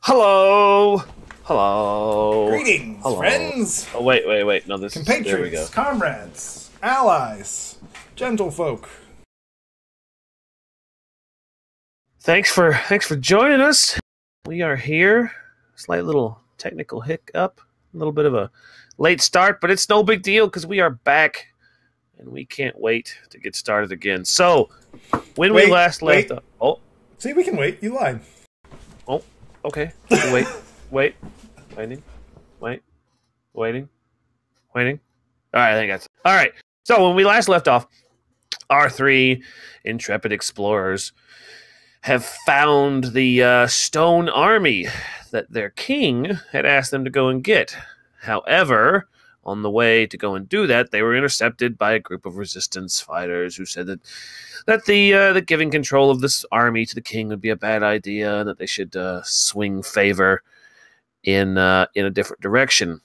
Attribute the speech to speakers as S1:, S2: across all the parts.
S1: Hello. Hello.
S2: Greetings,
S1: Hello.
S2: friends.
S1: Oh, wait. No, this is... There we go.
S2: Compatriots, comrades, allies, gentlefolk.
S1: Thanks for joining us. We are here. Slight little technical hiccup. A little bit of a late start, but it's no big deal because we are back. And we can't wait to get started again. So, when we last left... Oh.
S2: See, we can wait. You lied.
S1: Oh, okay. Waiting. All right, I think that's... All right. So, when we last left off, our three intrepid explorers have found the stone army that their king had asked them to go and get. However, on the way to go and do that, they were intercepted by a group of resistance fighters who said that the giving control of this army to the king would be a bad idea, and that they should swing favor in a different direction.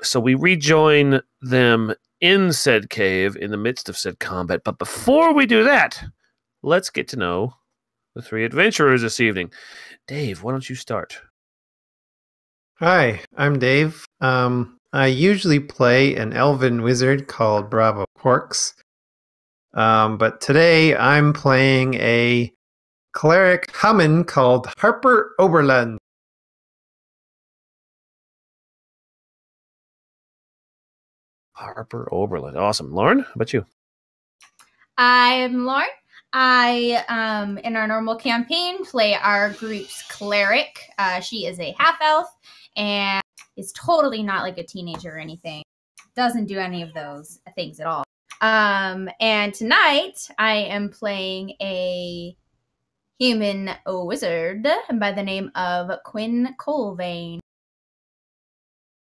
S1: So we rejoin them in said cave in the midst of said combat. But before we do that, let's get to know the three adventurers this evening. Dave, why don't you start?
S3: Hi, I'm Dave. I usually play an elven wizard called Bravo Quarks. But today I'm playing a cleric Hummin called Harper Oberlund.
S1: Harper Oberlund. Awesome. Lauren, how about you?
S4: I'm Lauren. I, in our normal campaign, play our group's cleric. She is a half-elf and is totally not like a teenager or anything. Doesn't do any of those things at all. And tonight, I am playing a human wizard by the name of Quinn Colvane.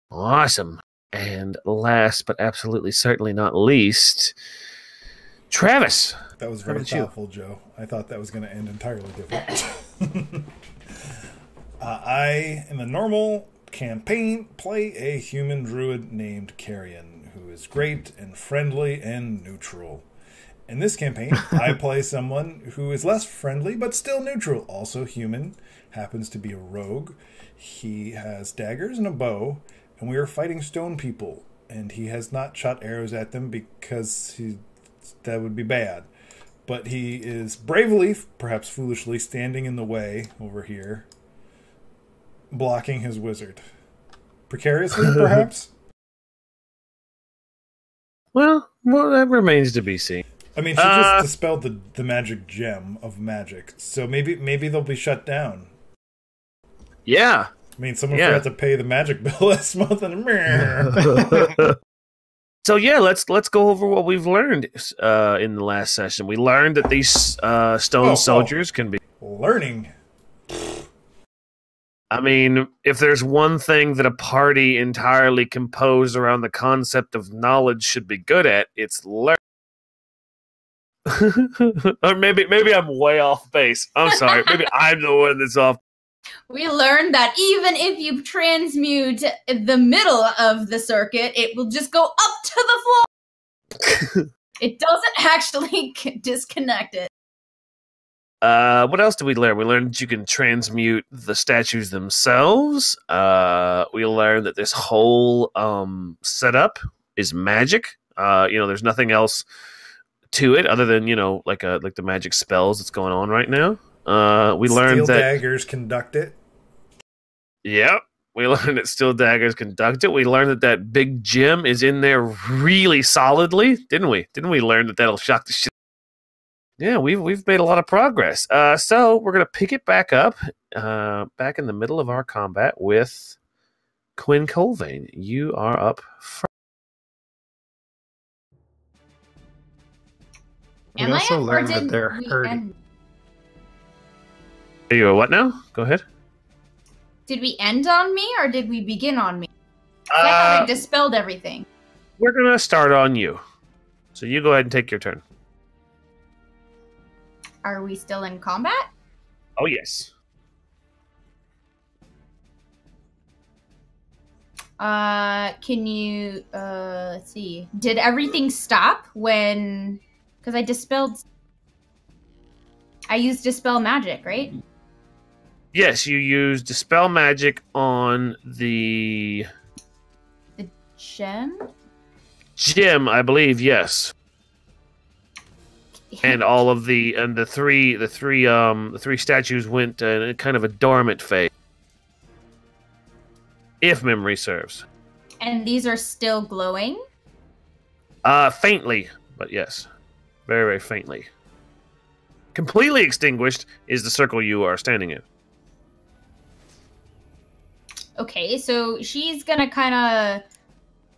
S1: Awesome. And last, but absolutely certainly not least, Travis.
S2: That was very thoughtful, Joe. I thought that was going to end entirely different. I, in the normal campaign, play a human druid named Carrion, who is great and friendly and neutral. In this campaign, I play someone who is less friendly but still neutral, also human, happens to be a rogue. He has daggers and a bow, and we are fighting stone people, and he has not shot arrows at them because that would be bad. But he is bravely, perhaps foolishly, standing in the way over here, blocking his wizard. Precariously, perhaps?
S1: Well, that remains to be seen.
S2: I mean, she just dispelled the magic gem of magic, so maybe they'll be shut down.
S1: Yeah.
S2: I mean, someone forgot to pay the magic bill last month, and
S1: So yeah, let's go over what we've learned in the last session. We learned that these stone soldiers can be
S2: learning.
S1: I mean, if there's one thing that a party entirely composed around the concept of knowledge should be good at, it's learning. Or maybe I'm way off base. I'm sorry. Maybe I'm the one that's off.
S4: We learned that even if you transmute the middle of the circuit, it will just go up to the floor. It doesn't actually disconnect it.
S1: What else did we learn? We learned that you can transmute the statues themselves. We learned that this whole setup is magic. There's nothing else to it other than like the magic spells that's going on right now. We learned that
S2: daggers conduct it.
S1: Yep. We learned that steel daggers conduct it. We learned that big gem is in there really solidly, didn't we? Didn't we learn that that'll shock the shit? Yeah, we've made a lot of progress. So we're gonna pick it back up, back in the middle of our combat with Quinn Colvane. You are up first.
S3: We also learned that they're hurting.
S1: Are you what now? Go ahead.
S4: Did we end on me, or did we begin on me? I thought I dispelled everything.
S1: We're going to start on you. So you go ahead and take your turn.
S4: Are we still in combat?
S1: Oh, yes.
S4: Can you, let's see. Did everything stop when... Because I used Dispel Magic, right?
S1: Yes, you use Dispel Magic on the
S4: gem.
S1: Gem, I believe. Yes. And all of the three statues went in kind of a dormant phase, if memory serves.
S4: And these are still glowing?
S1: Faintly, but yes, very, very faintly. Completely extinguished is the circle you are standing in.
S4: Okay, so she's gonna kind of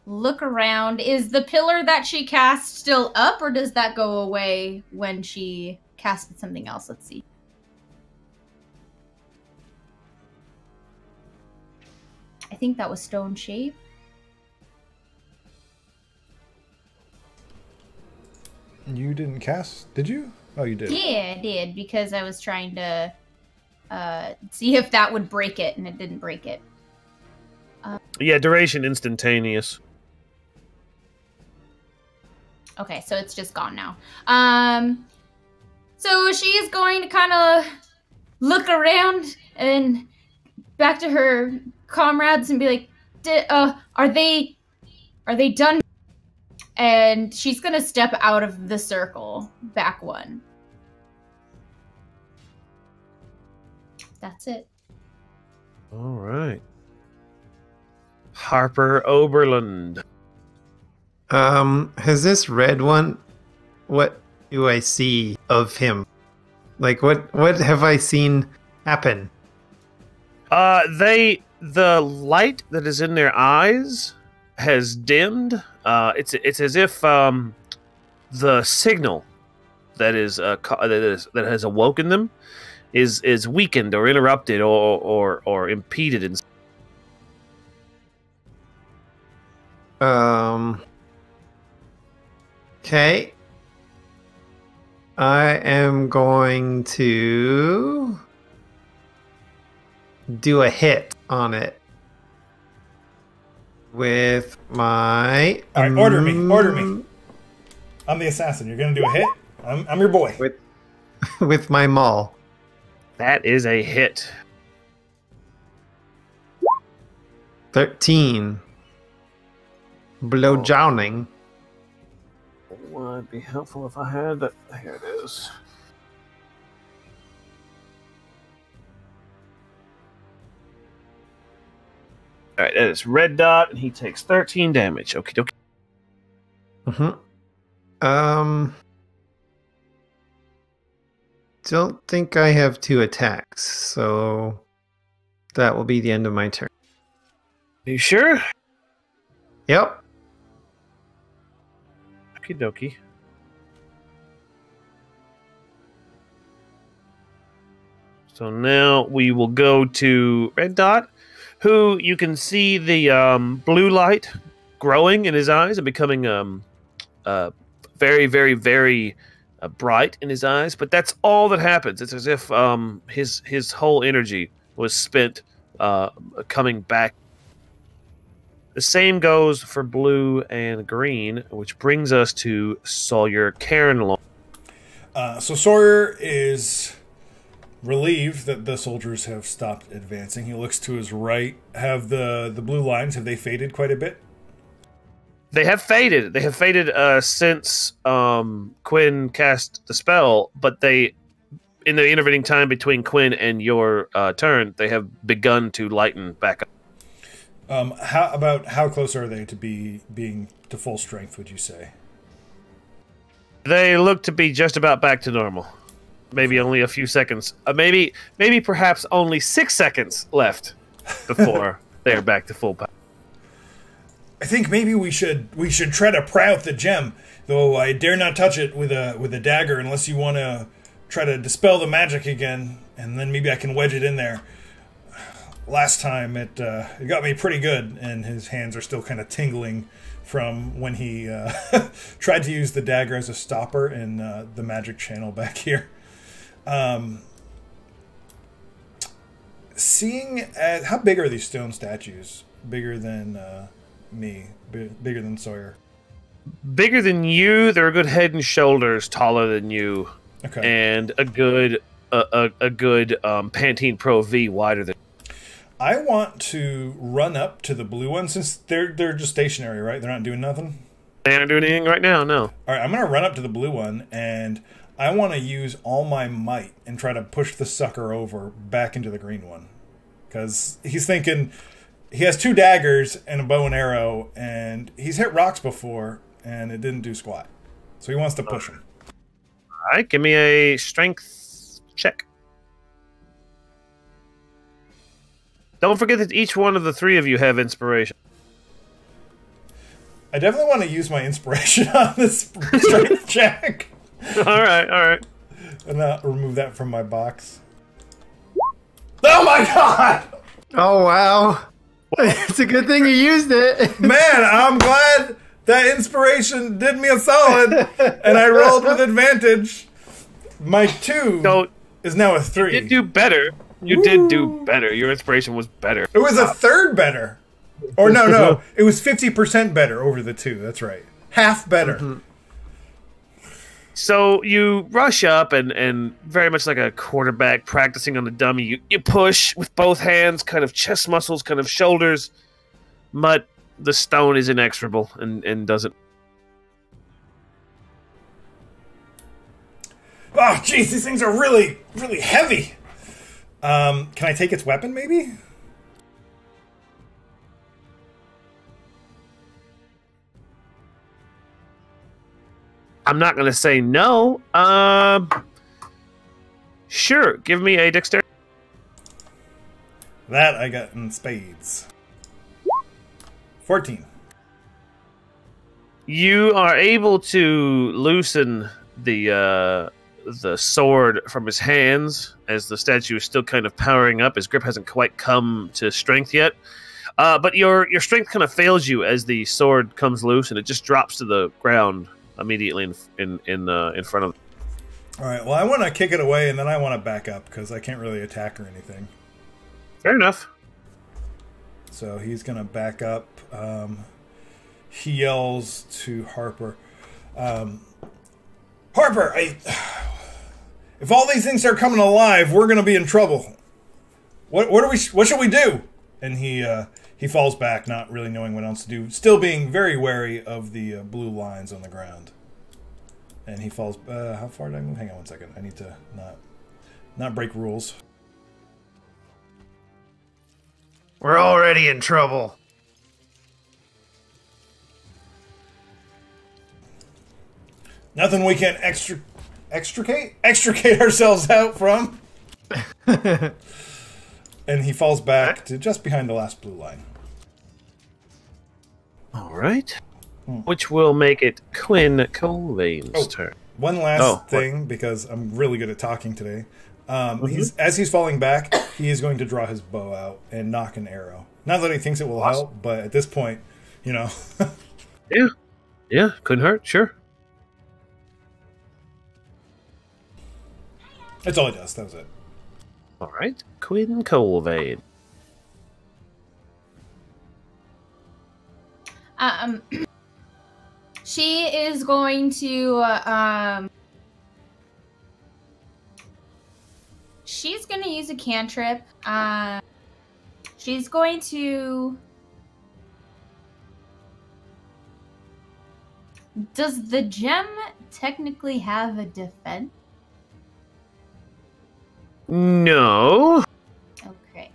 S4: look around. Is the pillar that she cast still up, or does that go away when she casted something else? Let's see. I think that was Stone Shape.
S2: You didn't cast, did you? Oh, you did.
S4: Yeah, I did, because I was trying to see if that would break it, and it didn't break it.
S1: Yeah, duration instantaneous.
S4: Okay, so it's just gone now. So she's going to kind of look around and back to her comrades and be like, are they done? And she's gonna step out of the circle, back one. That's it.
S1: All right. Harper Oberlund.
S3: Has this red one? What do I see of him? Like, what have I seen happen?
S1: The light that is in their eyes has dimmed. It's as if the signal that that has awoken them is weakened or interrupted or impeded in.
S3: Okay. I am going to do a hit on it with my.
S2: All right, order me. I'm the assassin. You're gonna do a hit. I'm your boy.
S3: With my maul.
S1: That is a hit.
S3: 13. Below drowning.
S1: Would be helpful if I had that. Here it is. All right, that is red dot, and he takes 13 damage. Okie dokie.
S3: Don't think I have 2 attacks, so that will be the end of my turn.
S1: Are you sure?
S3: Yep.
S1: Okie dokie. So now we will go to Red Dot, who you can see the blue light growing in his eyes and becoming very, very, very bright in his eyes. But that's all that happens. It's as if his whole energy was spent coming back. The same goes for blue and green, which brings us to Sawyer Cairnlong.
S2: So Sawyer is relieved that the soldiers have stopped advancing. He looks to his right. Have the blue lines, have they faded quite a bit?
S1: They have faded. They have faded since Quinn cast the spell, but they, in the intervening time between Quinn and your turn, they have begun to lighten back up.
S2: How close are they to being to full strength, would you say?
S1: They look to be just about back to normal. Maybe only a few seconds. Maybe perhaps only 6 seconds left before they're back to full power.
S2: I think maybe we should try to pry out the gem, though I dare not touch it with a dagger unless you want to try to dispel the magic again, and then maybe I can wedge it in there. Last time it got me pretty good, and his hands are still kind of tingling from when he tried to use the dagger as a stopper in the magic channel back here. Seeing how big are these stone statues? Bigger than me? Bigger than Sawyer?
S1: Bigger than you. They're a good head and shoulders taller than you.
S2: Okay.
S1: And a good a good Pantene Pro V wider than.
S2: I want to run up to the blue one since they're just stationary, right? They're not doing nothing.
S1: They aren't doing anything right now. No.
S2: All right, I'm gonna run up to the blue one, and I want to use all my might and try to push the sucker over back into the green one, because he's thinking he has 2 daggers and a bow and arrow, and he's hit rocks before, and it didn't do squat. So he wants to push him.
S1: All right, give me a strength check. Don't forget that each one of the 3 of you have inspiration.
S2: I definitely want to use my inspiration on this strength check.
S1: All right.
S2: And I'll remove that from my box. Oh my god!
S3: Oh, wow. It's a good thing you used it.
S2: Man, I'm glad that inspiration did me a solid, and I rolled with advantage. My 2 is now a 3.
S1: You did do better. You did do better. Your inspiration was better.
S2: It was a third better. Or no. It was 50% better over the 2. That's right. Half better.
S3: Mm-hmm.
S1: So you rush up and very much like a quarterback practicing on the dummy, you push with both hands, kind of chest muscles, kind of shoulders, but the stone is inexorable and doesn't.
S2: Oh, jeez, these things are really, really heavy. Can I take its weapon, maybe?
S1: I'm not going to say no. Sure, give me a dexterity.
S2: That I got in spades. 14.
S1: You are able to loosen the sword from his hands as the statue is still kind of powering up. His grip hasn't quite come to strength yet. But your strength kind of fails you as the sword comes loose and it just drops to the ground immediately in front of.
S2: All right. Well, I want to kick it away and then I want to back up because I can't really attack or anything.
S1: Fair enough.
S2: So he's gonna back up. He yells to Harper. Harper, if all these things start coming alive, we're gonna be in trouble. What should we do? And he falls back, not really knowing what else to do, still being very wary of the blue lines on the ground. And he falls. How far did I move? Hang on one second. I need to not break rules.
S3: We're already in trouble.
S2: Nothing we can extricate ourselves out from. And he falls back to just behind the last blue line.
S1: All right. Which will make it Quinn Colvain's turn.
S2: One last thing, because I'm really good at talking today. As he's falling back, he is going to draw his bow out and knock an arrow. Not that he thinks it will help, but at this point, you know.
S1: Yeah, couldn't hurt, sure.
S2: That's all he does. That was it.
S1: All right, Quinn Colvain.
S4: She is going to she's going to use a cantrip. She's going to. Does the gem technically have a defense?
S1: No.
S4: Okay.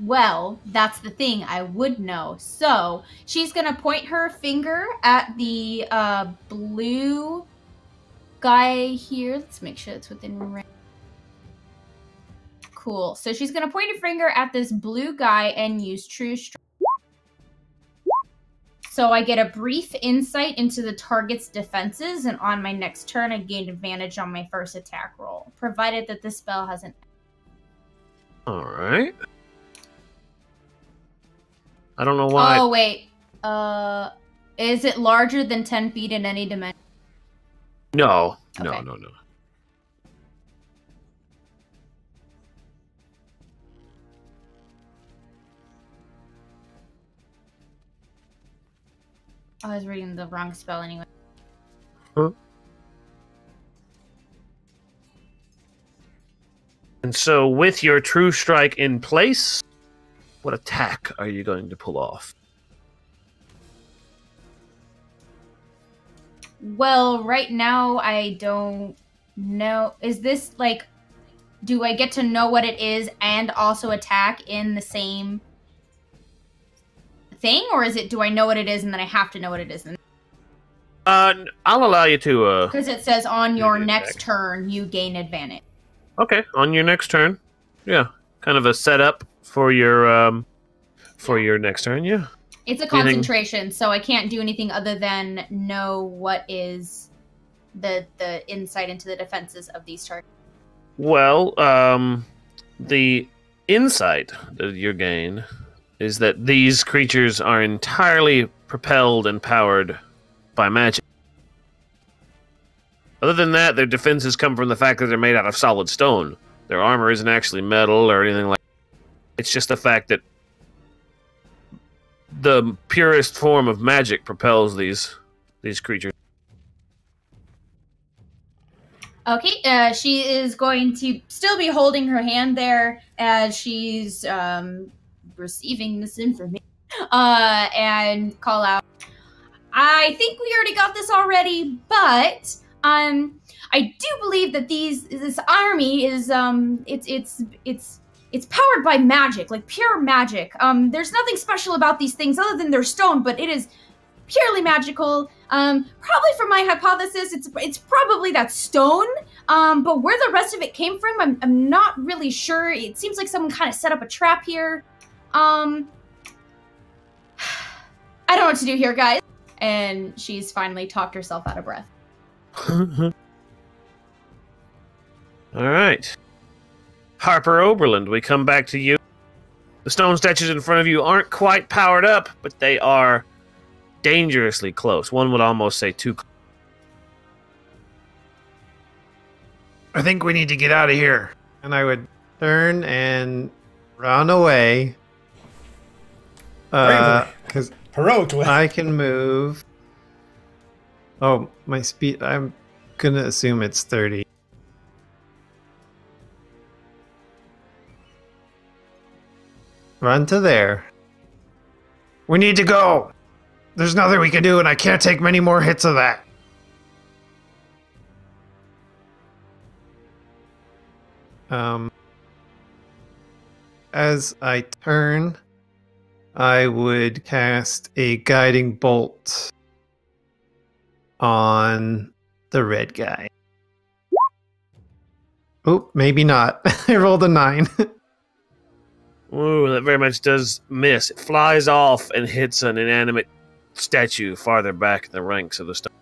S4: Well, that's the thing. I would know. So she's going to point her finger at the blue guy here. Let's make sure it's within range. Cool. So she's going to point her finger at this blue guy and use True Strike. So I get a brief insight into the target's defenses, and on my next turn, I gain advantage on my first attack roll, provided that the spell hasn't.
S1: All right. I don't know why.
S4: Oh, wait. Is it larger than 10 feet in any dimension?
S1: No.
S4: Okay.
S1: No.
S4: I was reading the wrong spell anyway.
S1: Huh? And so, with your true strike in place, what attack are you going to pull off?
S4: Well, right now I don't know. Is this like, do I get to know what it is and also attack in the same thing, or is it do I know what it is and then I have to know what it is?
S1: I'll allow you to.
S4: Because it says on your next
S1: attack.
S4: turn you gain advantage.
S1: Okay, on your next turn, yeah, kind of a setup for your next turn, yeah.
S4: It's a concentration, so I can't do anything other than know what is the insight into the defenses of these targets.
S1: Well, the insight that you gain is that these creatures are entirely propelled and powered by magic. Other than that, their defenses come from the fact that they're made out of solid stone. Their armor isn't actually metal or anything like that. It's just the fact that the purest form of magic propels these creatures.
S4: Okay, she is going to still be holding her hand there as she's receiving this information, and call out, I think we already got this already, but I do believe that this army is it's powered by magic, like pure magic. There's nothing special about these things other than they're stone, but it is purely magical. Probably from my hypothesis, it's probably that stone. But where the rest of it came from, I'm not really sure. It seems like someone kind of set up a trap here. I don't know what to do here, guys. And she's finally talked herself out of breath.
S1: All right. Harper Oberland, we come back to you. The stone statues in front of you aren't quite powered up, but they are dangerously close. One would almost say too close.
S3: I think we need to get out of here. And I would turn and run away. Because
S2: Heroically.
S3: I can move. Oh, my speed. I'm going to assume it's 30. Run to there. We need to go. There's nothing we can do, and I can't take many more hits of that. As I turn, I would cast a guiding bolt on the red guy. Oh, maybe not. I rolled a 9.
S1: Ooh, that very much does miss. It flies off and hits an inanimate statue farther back in the ranks of the stone.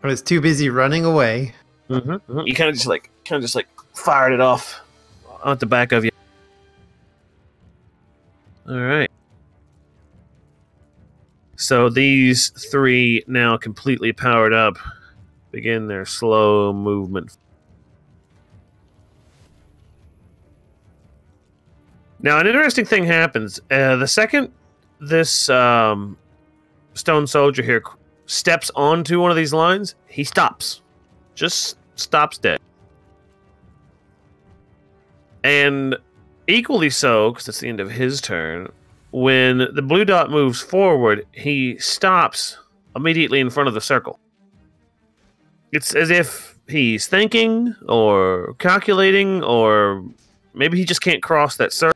S3: I was too busy running away.
S1: Mm-hmm. You kind of just like fired it off at the back of you. All right. So these three, now completely powered up, begin their slow movement. Now, an interesting thing happens. The second this stone soldier here steps onto one of these lines, he stops. Just stops dead. And equally so, because it's the end of his turn, when the blue dot moves forward, he stops immediately in front of the circle. It's as if he's thinking or calculating, or maybe he just can't cross that circle.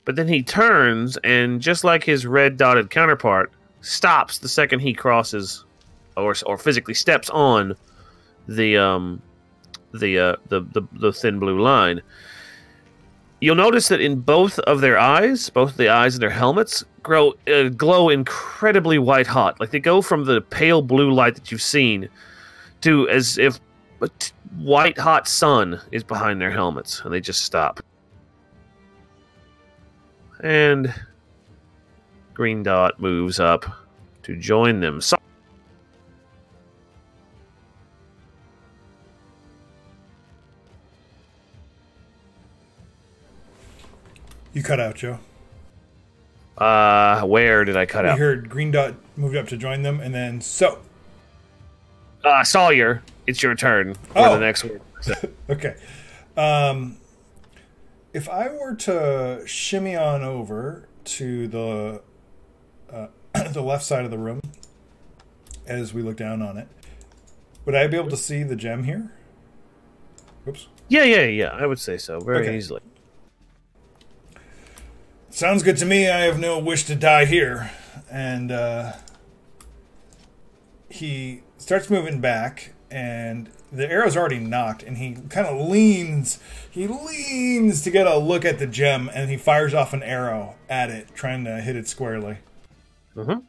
S1: But then he turns, and just like his red dotted counterpart, stops the second he crosses or physically steps on the thin blue line. You'll notice that in both of their eyes, both the eyes and their helmets, glow incredibly white hot. Like they go from the pale blue light that you've seen to as if a white hot sun is behind their helmets, and they just stop. And green dot moves up to join them. So
S2: You cut out, Joe.
S1: Where did I cut
S2: We
S1: out?
S2: heard green dot moved up to join them, and then
S1: Sawyer, it's your turn for
S2: Oh.
S1: the next one.
S2: Okay. If I were to shimmy on over to the the left side of the room as we look down on it, would I be able to see the gem here? Oops.
S1: Yeah. I would say so very easily.
S2: Sounds good to me. I have no wish to die here. And he starts moving back, and the arrow's already knocked, and he kind of leans. He leans to get a look at the gem, and he fires off an arrow at it, trying to hit it squarely.
S1: Mm-hmm.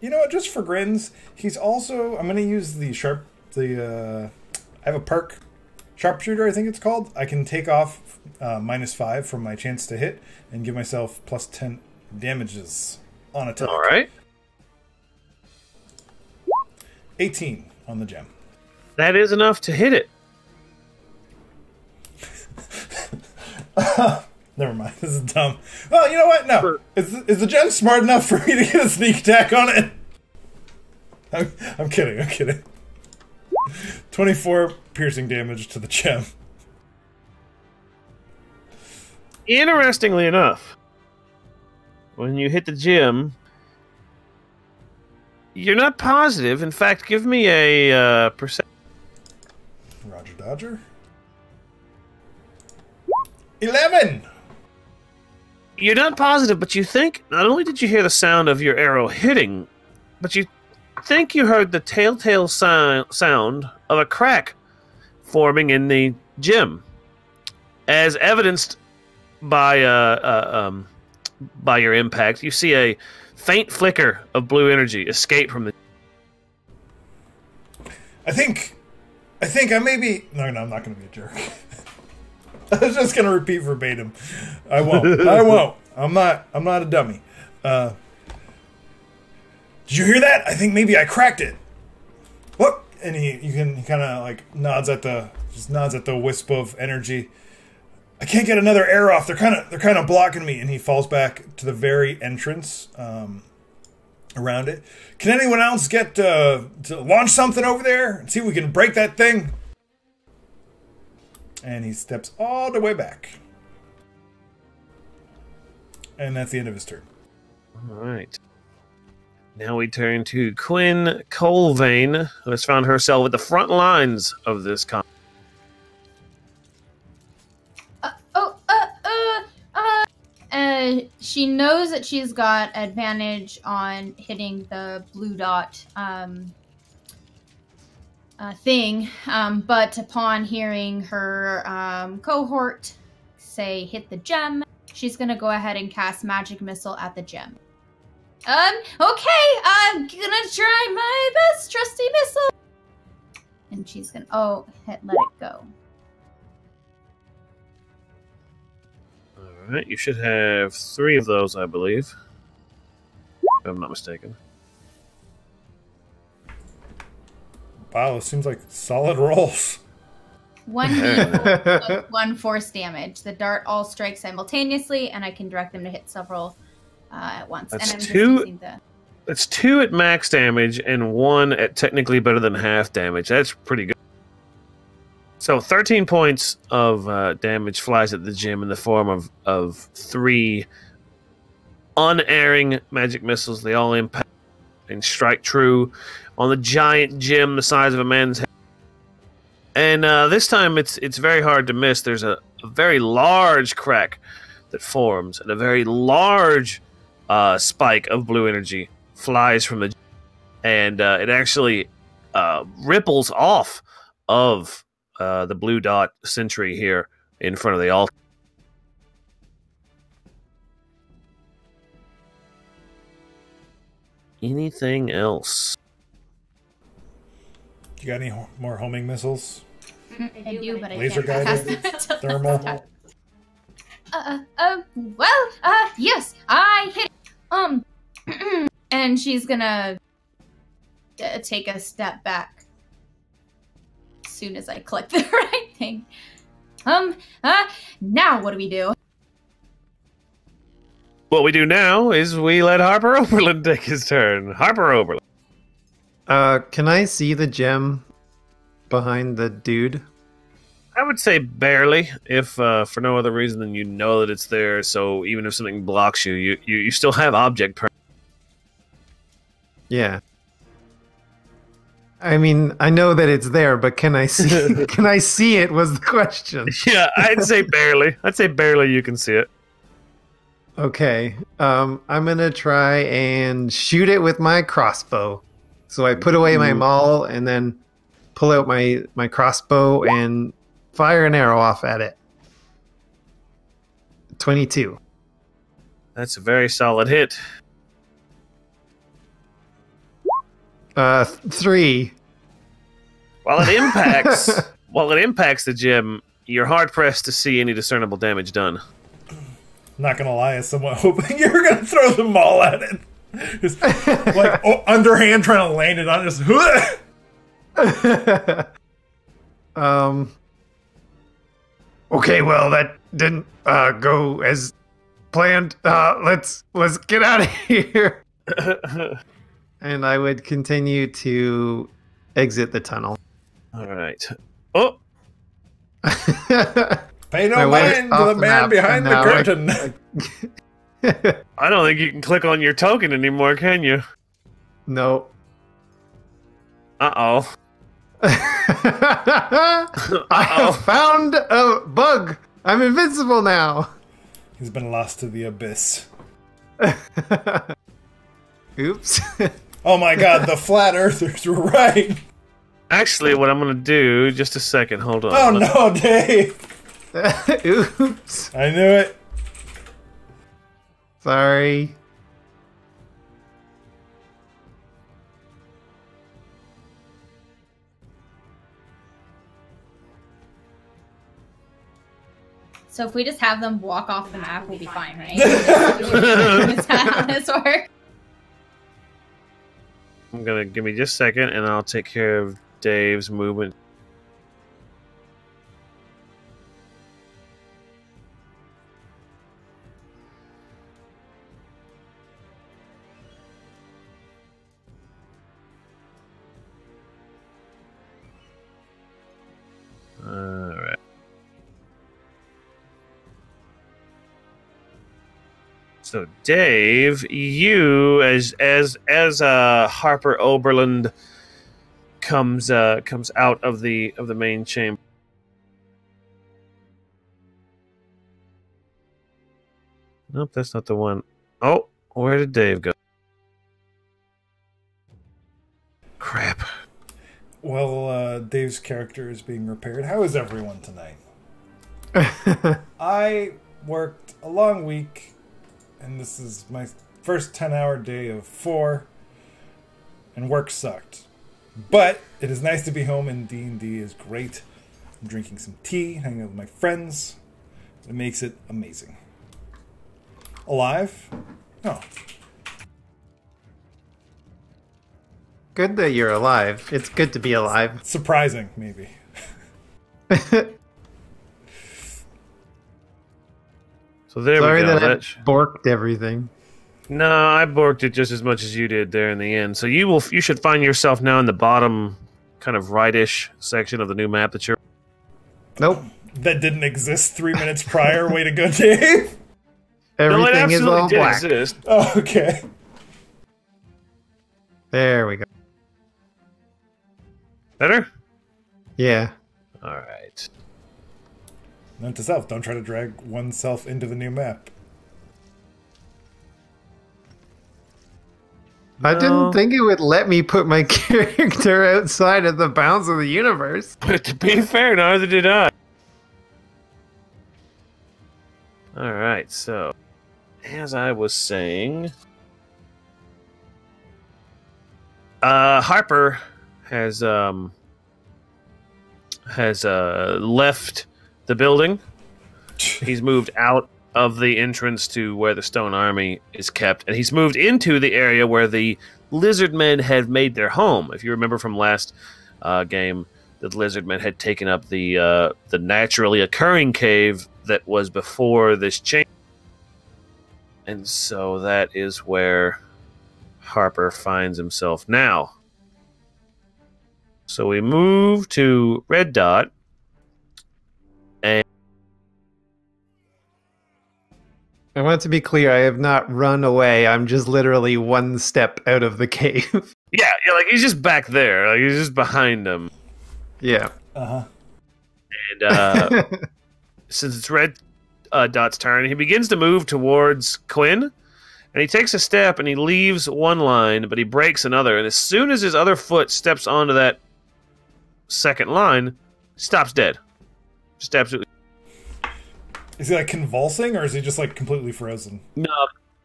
S2: You know what? Just for grins, he's also. I'm going to use I have a perk, sharpshooter, I think it's called. I can take off -5 from my chance to hit and give myself +10 damages on attack.
S1: All right.
S2: 18 on the gem.
S1: That is enough to hit it.
S2: Never mind. This is dumb. Well, you know what? No. Is the gem smart enough for me to get a sneak attack on it? I'm kidding. 24 piercing damage to the gem.
S1: Interestingly enough, when you hit the gem, you're not positive. In fact, give me a percent.
S2: Roger Dodger. 11!
S1: You're not positive, but you think not only did you hear the sound of your arrow hitting, but you think you heard the telltale sound of a crack forming in the gem, as evidenced by your impact. You see a faint flicker of blue energy escape from the.
S2: I think I may be... No, I'm not going to be a jerk. I was just going to repeat verbatim. I won't. I'm not a dummy. Did you hear that? I think maybe I cracked it. Look, and he kind of like nods at the wisp of energy. I can't get another arrow off. They're kind of blocking me, and he falls back to the very entrance around it. Can anyone else get to launch something over there and see if we can break that thing? And he steps all the way back. And that's the end of his turn.
S1: All right. Now we turn to Quinn Colvane, who has found herself at the front lines of this combat.
S4: She knows that she's got advantage on hitting the blue dot thing, but upon hearing her cohort say hit the gem, she's gonna go ahead and cast magic missile at the gem. Okay, I'm gonna try my best, trusty missile. And she's gonna let it go.
S1: All right, you should have 3 of those, I believe, if I'm not mistaken.
S2: Wow, it seems like solid rolls.
S4: 1d4 1 force damage. The dart all strikes simultaneously, and I can direct them to hit several at once.
S1: That's
S4: and I'm
S1: 2.
S4: Just using the...
S1: That's 2 at max damage and 1 at technically better than half damage. That's pretty good. So 13 points of damage flies at the gem in the form of 3 unerring magic missiles. They all impact and strike true on the giant gem the size of a man's head. And this time it's very hard to miss. There's a very large crack that forms, and a very large spike of blue energy flies from the gem. And it actually ripples off of the blue dot sentry here in front of the altar. Anything else?
S2: You got any more homing missiles?
S4: I do, but I
S2: Laser
S4: can't cast
S2: guided?
S4: them until
S2: Thermal?
S4: yes, I hit it. And she's gonna take a step back as soon as I click the right thing. Now what do we do?
S1: What we do now is we let Harper Oberlin take his turn. Harper Oberlin.
S3: Can I see the gem behind the dude?
S1: I would say barely, if for no other reason than you know that it's there. So even if something blocks you, you still have object permanence.
S3: Yeah. I mean, I know that it's there, but can I see? Can I see it? Was the question.
S1: Yeah, I'd say barely. I'd say barely you can see it.
S3: Okay. I'm gonna try and shoot it with my crossbow. So I put away my maul and then pull out my crossbow and fire an arrow off at it. 22.
S1: That's a very solid hit.
S3: 3.
S1: While it impacts the gem, you're hard pressed to see any discernible damage done.
S2: Not gonna lie, I was somewhat hoping you were gonna throw the maul at it. Just like underhand trying to land it on it.
S3: Okay, well that didn't go as planned. Let's get out of here. And I would continue to exit the tunnel.
S1: All right. Oh,
S2: Pay no mind to the man behind the curtain.
S1: I don't think you can click on your token anymore, can you?
S3: No.
S1: Uh-oh.
S3: I have found a bug. I'm invincible now.
S2: He's been lost to the abyss.
S3: Oops.
S2: Oh my god, the flat earthers were right.
S1: Actually, what I'm going to do, just a second, hold on.
S2: Oh no, Dave.
S3: Oops.
S2: I knew it.
S3: Sorry.
S4: So if we just have them walk off the map, we'll be fine, right? Is that how this works?
S1: I'm going to give me just a second, and I'll take care of Dave's movement. Alright. So Dave, you as Harper Oberlin comes out of the main chamber. Nope, that's not the one. Oh, where did Dave go? Crap.
S2: Well, Dave's character is being repaired. How is everyone tonight? I worked a long week, and this is my first 10-hour day of 4, and work sucked. But it is nice to be home, and D&D is great. I'm drinking some tea, hanging out with my friends. It makes it amazing. Alive? Oh.
S3: Good that you're alive. It's good to be alive.
S2: Surprising, maybe.
S1: So there
S3: Sorry
S1: we go.
S3: that I borked everything.
S1: No, I borked it just as much as you did there in the end. So you should find yourself now in the bottom, kind of rightish section of the new map that you're.
S3: Nope.
S2: That didn't exist 3 minutes prior. Way to go, Dave.
S3: Everything is all black.
S1: Exist.
S2: Oh, okay.
S3: There we go.
S1: Better?
S3: Yeah.
S1: All right.
S2: Note to self: don't try to drag oneself into the new map.
S3: I didn't think it would let me put my character outside of the bounds of the universe.
S1: But to be fair, neither did I. All right, so as I was saying, Harper has left the building. He's moved out of the entrance to where the Stone Army is kept, and he's moved into the area where the Lizard Men had made their home. If you remember from last game, the lizardmen had taken up the naturally occurring cave that was before this change. And so that is where Harper finds himself now. So we move to Red Dot. And
S3: I want to be clear, I have not run away. I'm just literally one step out of the cave.
S1: yeah, like he's just back there. Like he's just behind him.
S3: Yeah.
S2: Uh-huh.
S1: And since it's Red Dot's turn, he begins to move towards Quinn. And he takes a step and he leaves one line, but he breaks another. And as soon as his other foot steps onto that second line, stops dead. Just absolutely.
S2: Is he like convulsing, or is he just like completely frozen?
S1: No,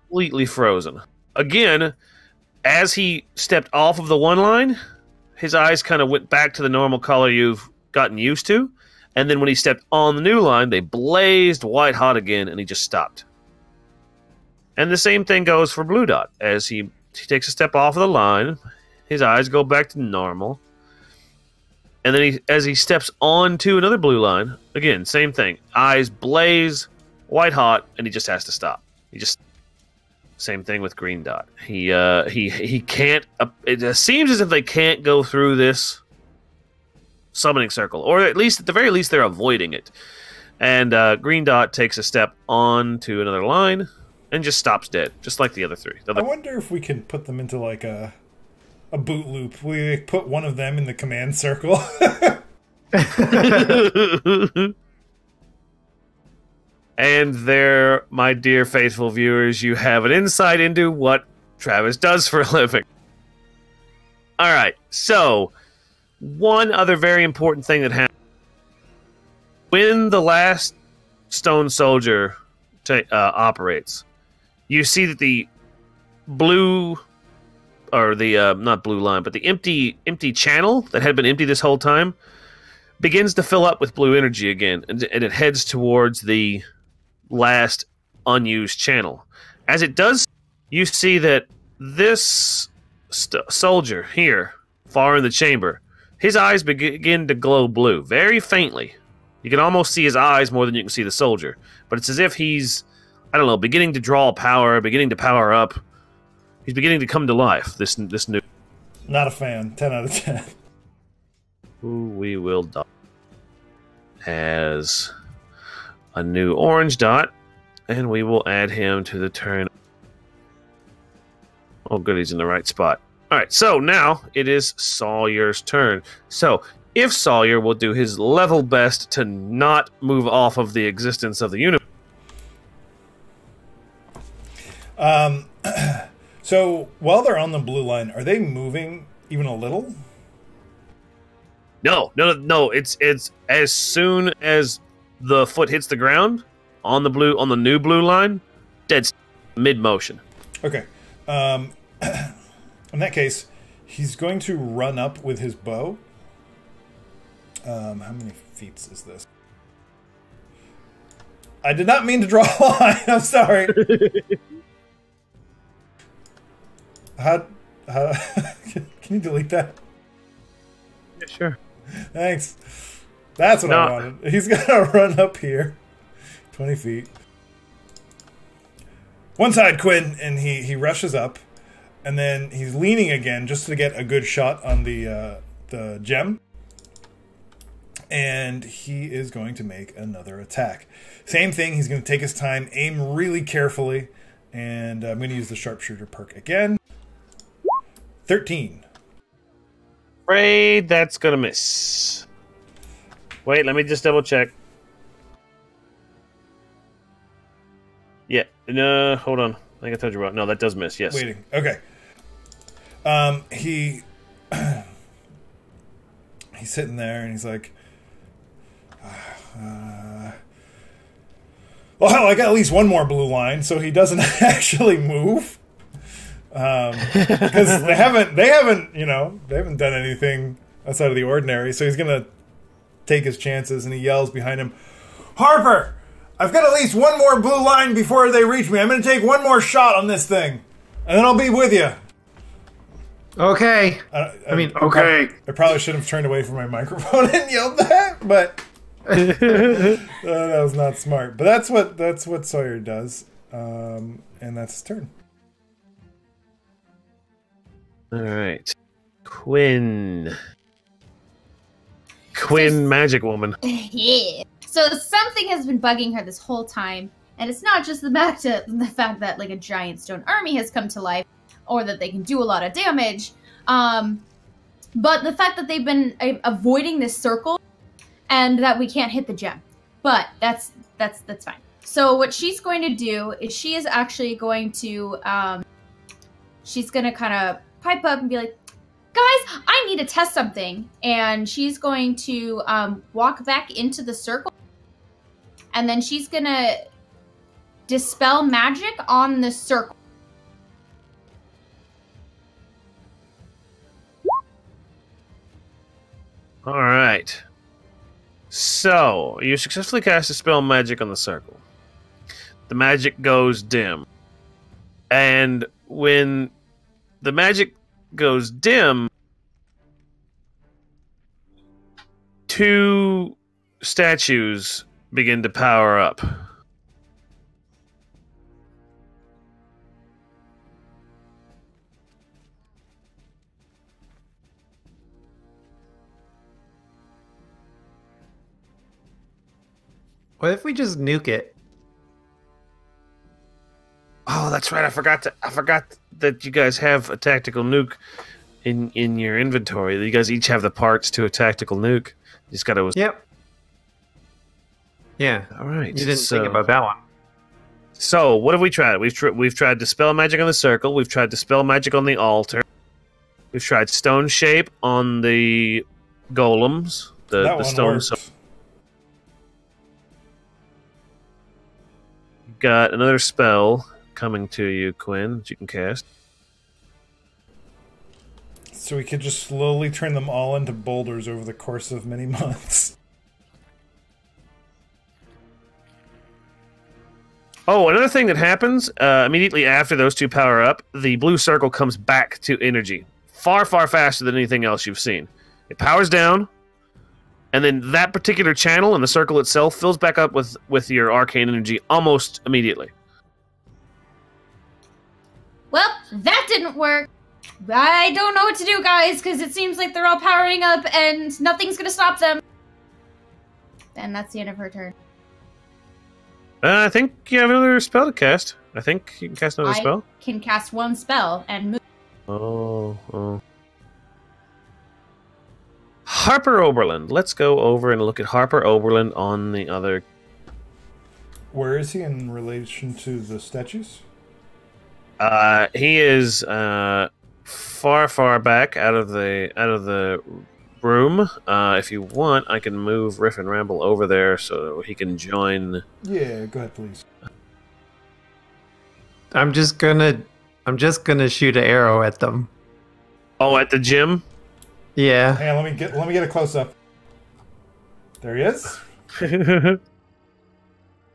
S1: completely frozen. Again, as he stepped off of the one line, his eyes kind of went back to the normal color you've gotten used to. And then when he stepped on the new line, they blazed white hot again, and he just stopped. And the same thing goes for Blue Dot. As he takes a step off of the line, his eyes go back to normal. And then as he steps onto another blue line, again, same thing. Eyes blaze, white hot, and he just has to stop. Same thing with Green Dot. He can't. It seems as if they can't go through this summoning circle, or at the very least, they're avoiding it. And Green Dot takes a step onto another line and just stops dead, just like the other three.
S2: I wonder if we can put them into like a boot loop. We put one of them in the command circle.
S1: And there, my dear faithful viewers, you have an insight into what Travis does for a living. All right, so one other very important thing that happened. When the last stone soldier operates, you see that the blue, or the not blue line, but the empty channel that had been empty this whole time begins to fill up with blue energy again, and it heads towards the last unused channel. As it does, you see that this soldier here, far in the chamber, his eyes begin to glow blue, very faintly. You can almost see his eyes more than you can see the soldier. But it's as if he's, I don't know, beginning to draw power, beginning to power up. He's beginning to come to life, this new...
S2: Not a fan. 10 out of 10.
S1: Who we will dot as a new orange dot, and we will add him to the turn. Oh, good, he's in the right spot. All right, so now it is Sawyer's turn. So if Sawyer will do his level best to not move off of the existence of the universe.
S2: So while they're on the blue line, are they moving even a little?
S1: No. It's as soon as the foot hits the ground on the new blue line, dead mid motion.
S2: Okay. In that case, he's going to run up with his bow. How many feet is this? I did not mean to draw a line. I'm sorry. How can you delete that?
S1: Yeah, sure.
S2: Thanks. That's what I wanted. He's gonna run up here, 20 feet. One side, Quinn, and he rushes up, and then he's leaning again just to get a good shot on the gem. And he is going to make another attack. Same thing. He's going to take his time, aim really carefully, and I'm going to use the sharpshooter perk again. 13.
S1: Afraid that's gonna miss. Wait, let me just double check. Yeah, no, hold on. I think I told you about. No, that does miss. Yes.
S2: Waiting. Okay. He's sitting there and he's like, well, hell, I got at least one more blue line, so he doesn't actually move. Because they haven't done anything outside of the ordinary. So he's gonna take his chances, and he yells behind him, "Harper, I've got at least one more blue line before they reach me. I'm gonna take one more shot on this thing, and then I'll be with you."
S3: Okay. I mean, okay.
S2: I probably should have turned away from my microphone and yelled that, but that was not smart. But that's what Sawyer does, and that's his turn.
S1: All right, Quinn, Magic Woman.
S4: Yeah. So something has been bugging her this whole time, and it's not just the fact that like a giant stone army has come to life, or that they can do a lot of damage, but the fact that they've been avoiding this circle, and that we can't hit the gem. But that's fine. So what she's going to do is she is actually going to she's gonna kind of pipe up and be like, guys, I need to test something. And she's going to walk back into the circle. And then she's going to dispel magic on the circle.
S1: All right. So, you successfully cast Dispel Magic on the circle. The magic goes dim. And when the magic goes dim, 2 statues begin to power up.
S3: What if we just nuke it?
S1: Oh, that's right. I forgot that you guys have a tactical nuke in your inventory. You guys each have the parts to a tactical nuke. You just got to.
S3: Yep. Yeah.
S1: All right.
S3: You didn't think about that one.
S1: So, what have we tried? We've tried Dispel Magic on the circle. We've tried Dispel Magic on the altar. We've tried Stone Shape on the golems. The stone. Got another spell coming to you, Quinn, that you can cast.
S2: So we could just slowly turn them all into boulders over the course of many months.
S1: Oh, another thing that happens immediately after those 2 power up, the blue circle comes back to energy. Far, far faster than anything else you've seen. It powers down, and then that particular channel in the circle itself fills back up with your arcane energy almost immediately.
S4: Well, that didn't work. I don't know what to do, guys, because it seems like they're all powering up and nothing's going to stop them. And that's the end of her turn.
S1: I think you have another spell to cast. I think you can cast another spell.
S4: I can cast 1 spell and move.
S1: Oh. Harper Oberlin. Let's go over and look at Harper Oberlin on the other.
S2: Where is he in relation to the statues?
S1: He is far, far back out of the room. If you want, I can move Riff and Ramble over there so he can join.
S2: Yeah, go ahead, please.
S3: I'm just gonna shoot an arrow at them.
S1: Oh, at the gym?
S3: Yeah.
S2: Hang on, let me get a close up. There he is.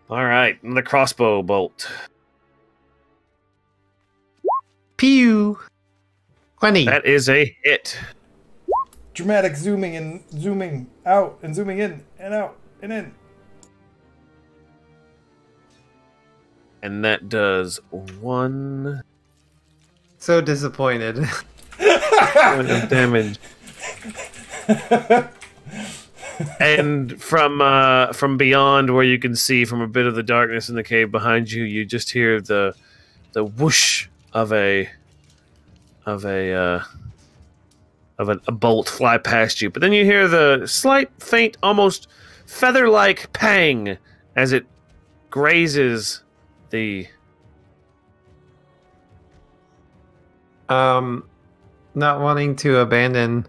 S1: All right, the crossbow bolt.
S3: Pew. 20.
S1: That is a hit.
S2: Dramatic zooming and zooming out and zooming in and out and in.
S1: And that does 1
S3: So disappointed.
S1: point of damage. And from beyond, where you can see from a bit of the darkness in the cave behind you, you just hear the whoosh of a bolt fly past you. But then you hear the slight, faint, almost feather-like pang as it grazes the.
S3: Not wanting to abandon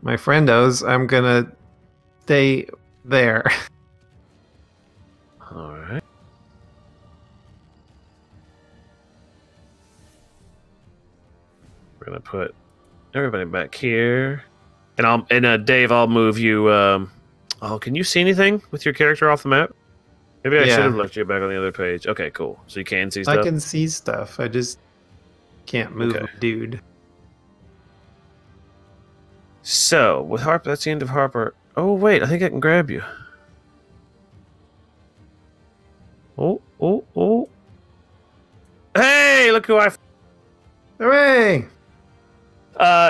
S3: my friendos, I'm gonna stay there.
S1: All right. We're gonna put everybody back here, and Dave, I'll move you. Oh, can you see anything with your character off the map? Maybe I should have left you back on the other page. Okay, cool. So you can see stuff.
S3: I can see stuff. I just can't move a dude.
S1: So, with Harper, that's the end of Harper. Oh, wait, I think I can grab you. Oh, oh, oh. Hey, look who I...
S3: Hooray!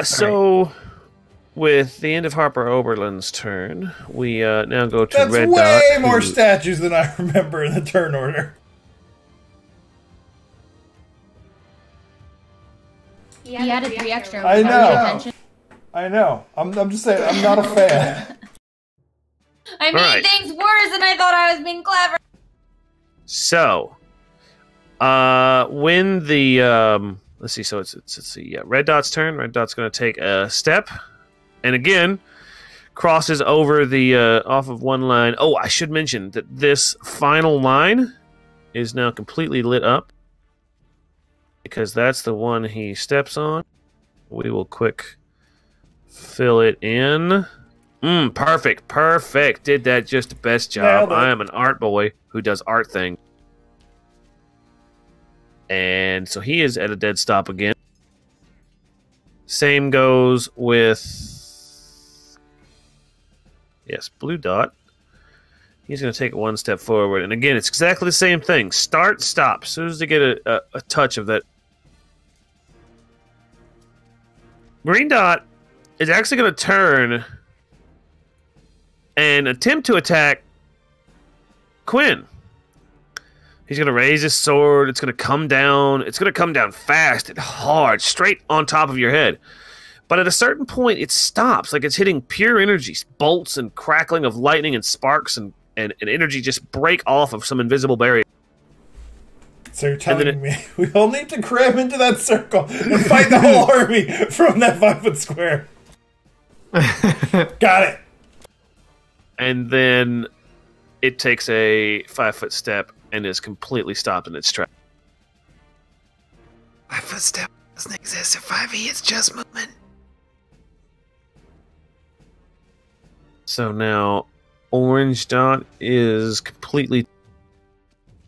S1: So, with the end of Harper Oberlin's turn, we now go to
S2: That's
S1: Red
S2: way
S1: Dot.
S2: more statues than I remember in the turn order.
S4: He added 3 extra.
S2: I know.
S4: Attention.
S2: I know. I'm just saying, I'm not a fan.
S4: I made things worse and I thought I was being clever.
S1: So, when the let's see, so it's the Red Dot's turn. Red Dot's going to take a step, and again crosses over the off of one line. Oh, I should mention that this final line is now completely lit up because that's the one he steps on. We will quick fill it in. Perfect, perfect. Did that just the best job. I am an art boy who does art things. And so he is at a dead stop again. Same goes with... Yes, Blue Dot. He's going to take it one step forward. And again, it's exactly the same thing. Start, stop. As soon as they get a touch of that. Green Dot is actually going to turn and attempt to attack Quinn. He's going to raise his sword. It's going to come down. It's going to come down fast and hard, straight on top of your head. But at a certain point, it stops. Like it's hitting pure energy. Bolts and crackling of lightning and sparks and energy just break off of some invisible barrier.
S2: So you're telling me we all need to cram into that circle and fight the whole army from that 5-foot square. Got it.
S1: And then it takes a 5-foot step and is completely stopped in its tracks.
S3: 5-foot step doesn't exist at 5e, it's just movement.
S1: So now Orange Dot is completely...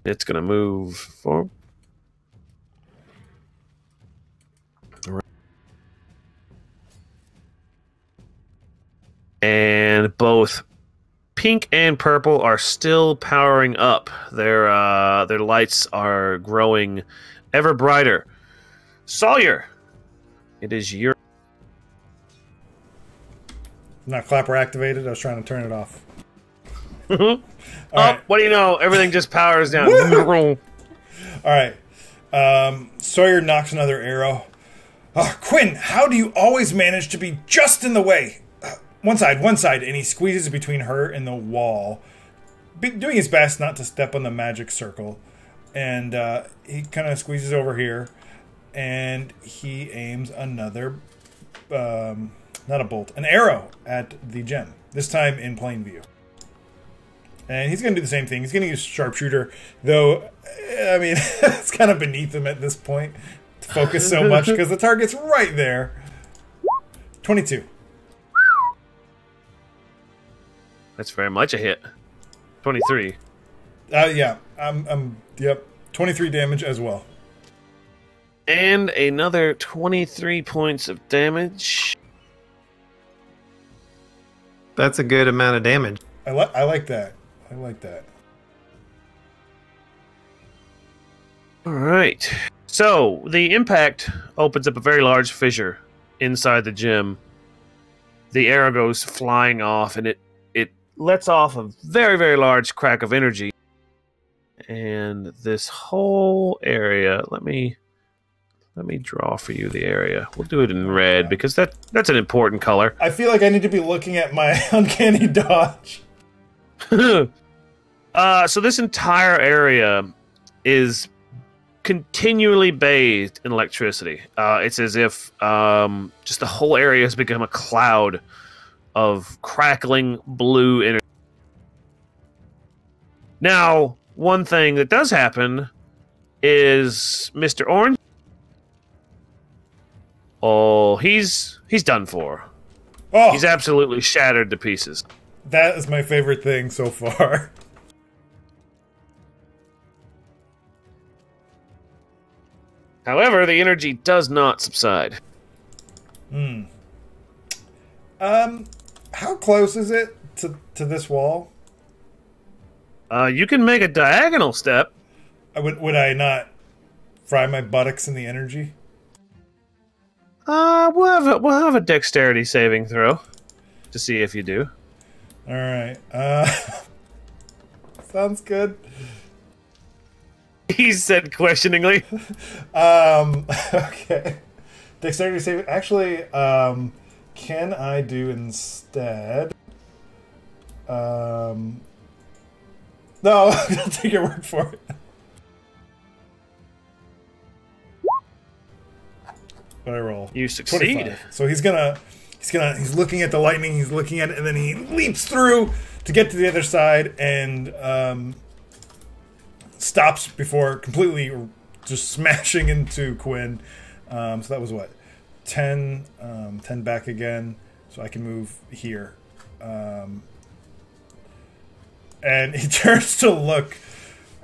S1: It's going to move forward. And both pink and purple are still powering up. Their lights are growing ever brighter. Sawyer, it is your...
S2: Not clapper activated. I was trying to turn it off.
S1: Right. What do you know? Everything just powers down.
S2: All right. Sawyer knocks another arrow. Quinn, how do you always manage to be just in the way? One side. And he squeezes between her and the wall, doing his best not to step on the magic circle. And he kind of squeezes over here, and he aims another, not a bolt, an arrow at the gem, this time in plain view. And he's going to do the same thing. He's going to use sharpshooter, though, I mean, it's kind of beneath him at this point to focus so much because the target's right there. 22.
S1: That's very much a hit. 23.
S2: Yeah, yep, 23 damage as well.
S1: And another 23 points of damage.
S3: That's a good amount of damage.
S2: I like that. I like that.
S1: All right. So the impact opens up a very large fissure inside the gem. The arrow goes flying off, and it lets off a very, very large crack of energy. And this whole area, let me draw for you the area. We'll do it in red because that's an important color.
S2: I feel like I need to be looking at my uncanny dodge.
S1: So this entire area is continually bathed in electricity. It's as if just the whole area has become a cloud of crackling blue energy. Now, one thing that does happen is Mr. Orange. Oh, he's done for.
S2: Oh,
S1: He's absolutely shattered to pieces.
S2: that is my favorite thing so far.
S1: However, the energy does not subside.
S2: How close is it to this wall?
S1: You can make a diagonal step.
S2: Would I not fry my buttocks in the energy?
S1: We'll have a dexterity saving throw to see if you do.
S2: All right. Sounds good.
S1: He said questioningly.
S2: Okay. Dexterity save. Actually, can I do instead? No, I'll take your word for it. What I roll?
S1: You succeed.
S2: 25. So he's looking at the lightning, he's looking at it, and then he leaps through to get to the other side and stops before completely just smashing into Quinn. So that was what? 10 back again. So I can move here. And he turns to look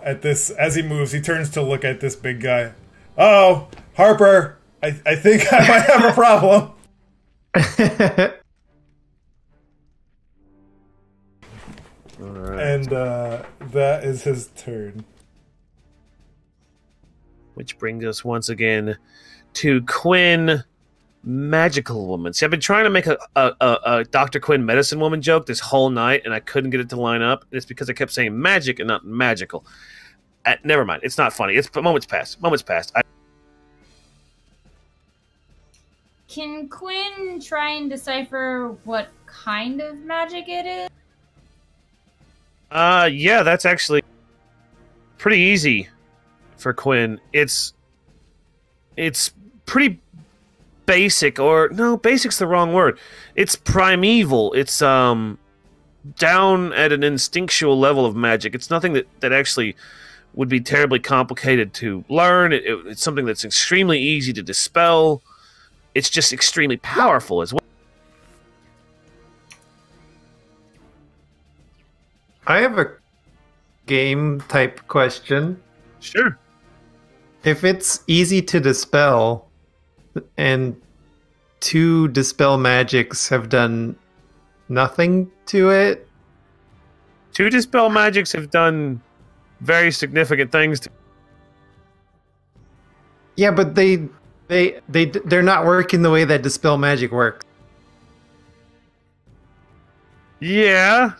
S2: at this, as he moves, he turns to look at this big guy. Oh, Harper, I think I might have a problem.
S1: All right.
S2: And that is his turn.
S1: Which brings us once again to Quinn, magical woman. See, I've been trying to make a Dr. Quinn medicine woman joke this whole night, and I couldn't get it to line up. It's because I kept saying magic and not magical. Never mind. It's not funny. It's moments past. Moments past.
S4: Can Quinn try and decipher what kind of magic it is?
S1: Yeah, that's actually pretty easy for Quinn. It's pretty basic, or no, basic's the wrong word. It's primeval. It's down at an instinctual level of magic. It's nothing that actually would be terribly complicated to learn. It's something that's extremely easy to dispel. It's just extremely powerful as well.
S3: I have a game type question.
S1: Sure.
S3: If it's easy to dispel, and 2 dispel magics have done nothing to it.
S1: 2 dispel magics have done very significant things to.
S3: Yeah, but they're not working the way that dispel magic works.
S1: Yeah,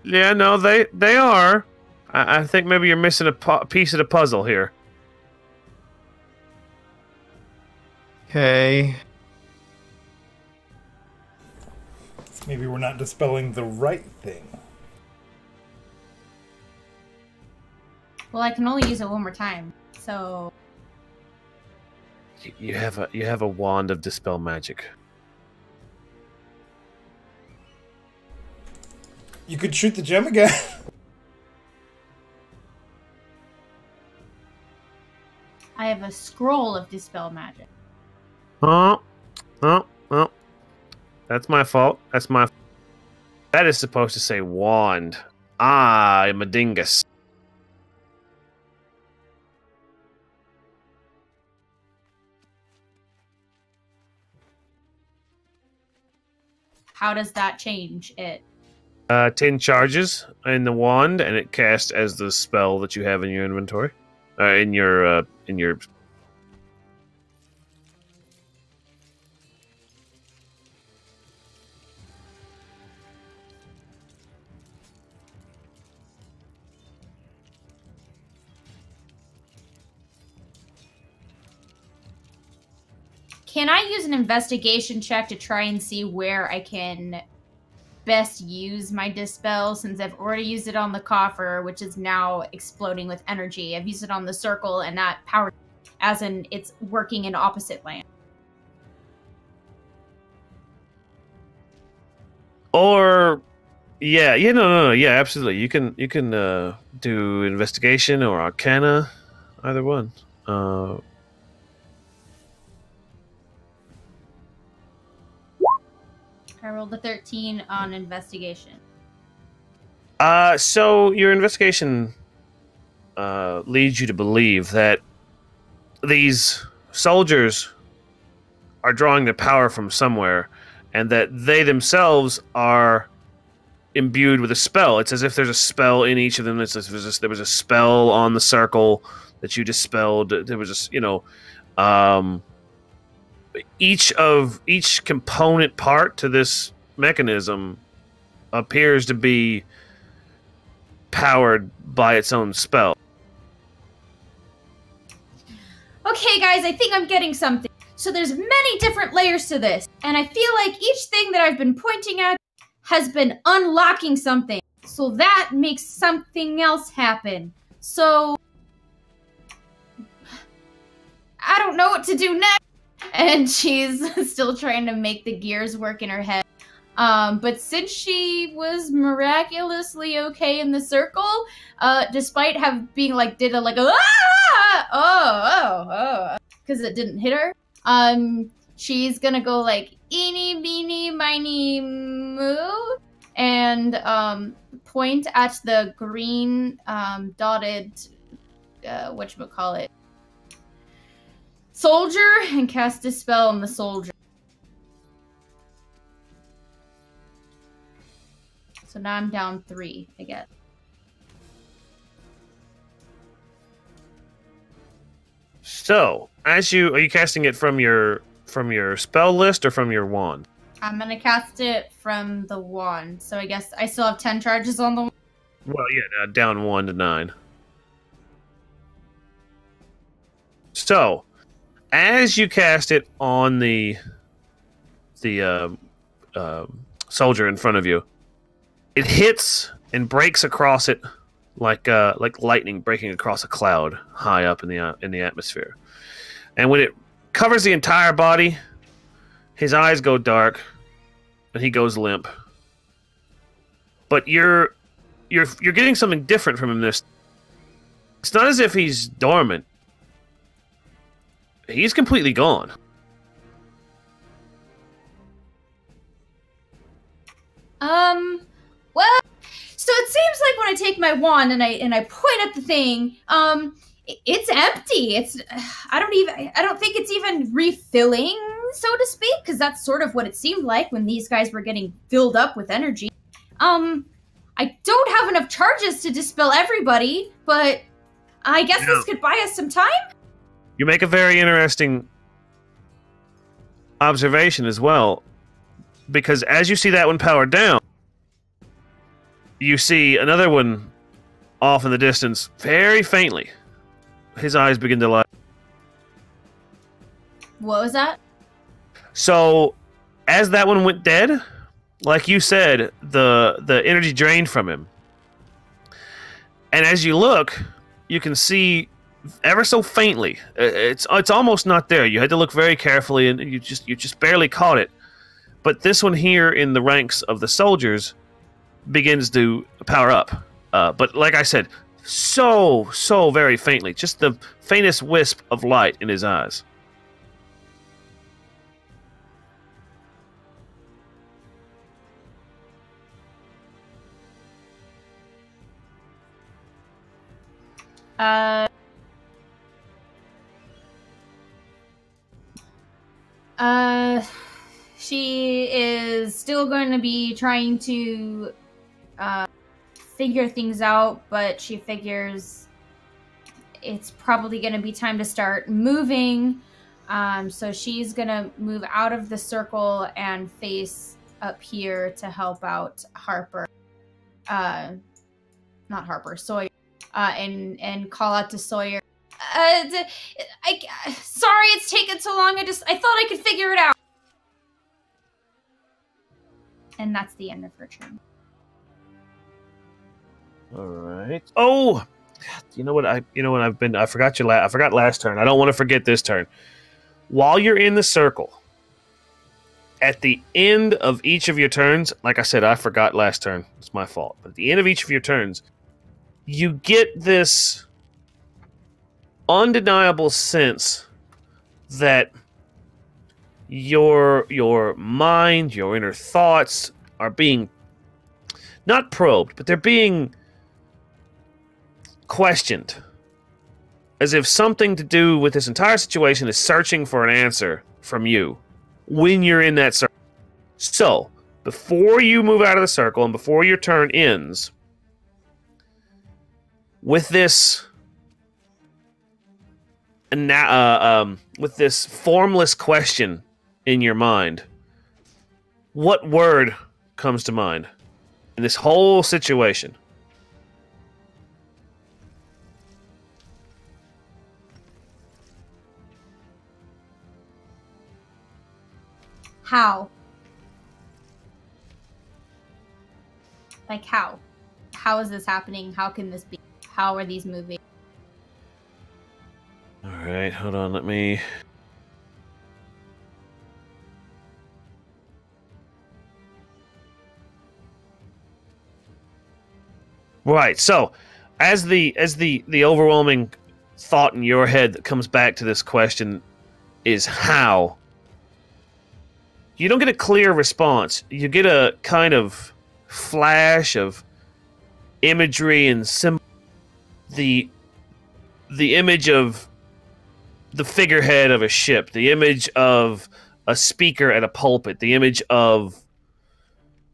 S1: no, they are. I think maybe you're missing a piece of the puzzle here.
S3: Okay.
S2: Maybe we're not dispelling the right thing.
S4: Well, I can only use it one more time, so...
S1: You have a wand of dispel magic.
S2: You could shoot the gem again.
S4: I have a scroll of dispel magic.
S1: Oh. That's my fault. That is supposed to say wand. I'm a dingus.
S4: How does that change it?
S1: 10 charges in the wand, and it casts as the spell that you have in your inventory. In your.
S4: Can I use an investigation check to try and see where I can best use my dispel, since I've already used it on the coffer, which is now exploding with energy. I've used it on the circle, and that power, as in it's working in opposite land.
S1: Or, no, absolutely. You can do investigation or arcana, either one.
S4: I rolled a 13 on investigation.
S1: So your investigation leads you to believe that these soldiers are drawing their power from somewhere, and that they themselves are imbued with a spell. It's as if there's a spell in each of them. It's as if there was a spell on the circle that you dispelled. There was just, each component part to this mechanism appears to be powered by its own spell.
S4: Okay, guys, I think I'm getting something. So there's many different layers to this, and I feel like each thing that I've been pointing at has been unlocking something. So that makes something else happen. So I don't know what to do next. And she's still trying to make the gears work in her head. But since she was miraculously okay in the circle, despite being like, because it didn't hit her, she's gonna go like, eeny, meeny, miny, moo, and point at the green dotted, whatchamacallit, soldier, and cast a spell on the soldier. So now I'm down 3, I guess.
S1: So, are you casting it from your spell list or from your wand?
S4: I'm gonna cast it from the wand, so I guess I still have 10 charges on the wand.
S1: Well, yeah, down 1 to 9. So, as you cast it on the soldier in front of you, it hits and breaks across it like lightning breaking across a cloud high up in the atmosphere. And when it covers the entire body, his eyes go dark and he goes limp. But you're getting something different from him this. It's not as if he's dormant. He's completely gone.
S4: Well, so it seems like when I take my wand and I point at the thing, it's empty. I don't think it's even refilling, so to speak, because that's sort of what it seemed like when these guys were getting filled up with energy. I don't have enough charges to dispel everybody, but I guess this could buy us some time?
S1: You make a very interesting observation as well, because as you see that one powered down, you see another one off in the distance, very faintly. His eyes begin to light.
S4: What was that?
S1: So, as that one went dead, like you said, the energy drained from him. And as you look, you can see ever so faintly. It's almost not there. You had to look very carefully, and you just barely caught it. But this one here in the ranks of the soldiers begins to power up. But like I said, so very faintly. Just the faintest wisp of light in his eyes.
S4: She is still going to be trying to figure things out, but she figures it's probably going to be time to start moving. So she's going to move out of the circle and face up here to help out Harper. Not Harper, Sawyer. And call out to Sawyer. Sorry it's taken so long. I thought I could figure it out. And that's the end of her turn.
S1: All right. Oh, I forgot last turn. I don't want to forget this turn. While you're in the circle, at the end of each of your turns, like I said, I forgot last turn. It's my fault. But at the end of each of your turns, you get this undeniable sense that your mind, your inner thoughts are being not probed, but they're being questioned. As if something to do with this entire situation is searching for an answer from you when you're in that circle. So, before you move out of the circle and before your turn ends, with this formless question in your mind, what word comes to mind in this whole situation?
S4: How? Like how? How is this happening? How can this be? How are these moving?
S1: All right, hold on. Let me. Right. So, as the overwhelming thought in your head that comes back to this question is how. You don't get a clear response. You get a kind of flash of imagery and the image of the figurehead of a ship, the image of a speaker at a pulpit, the image of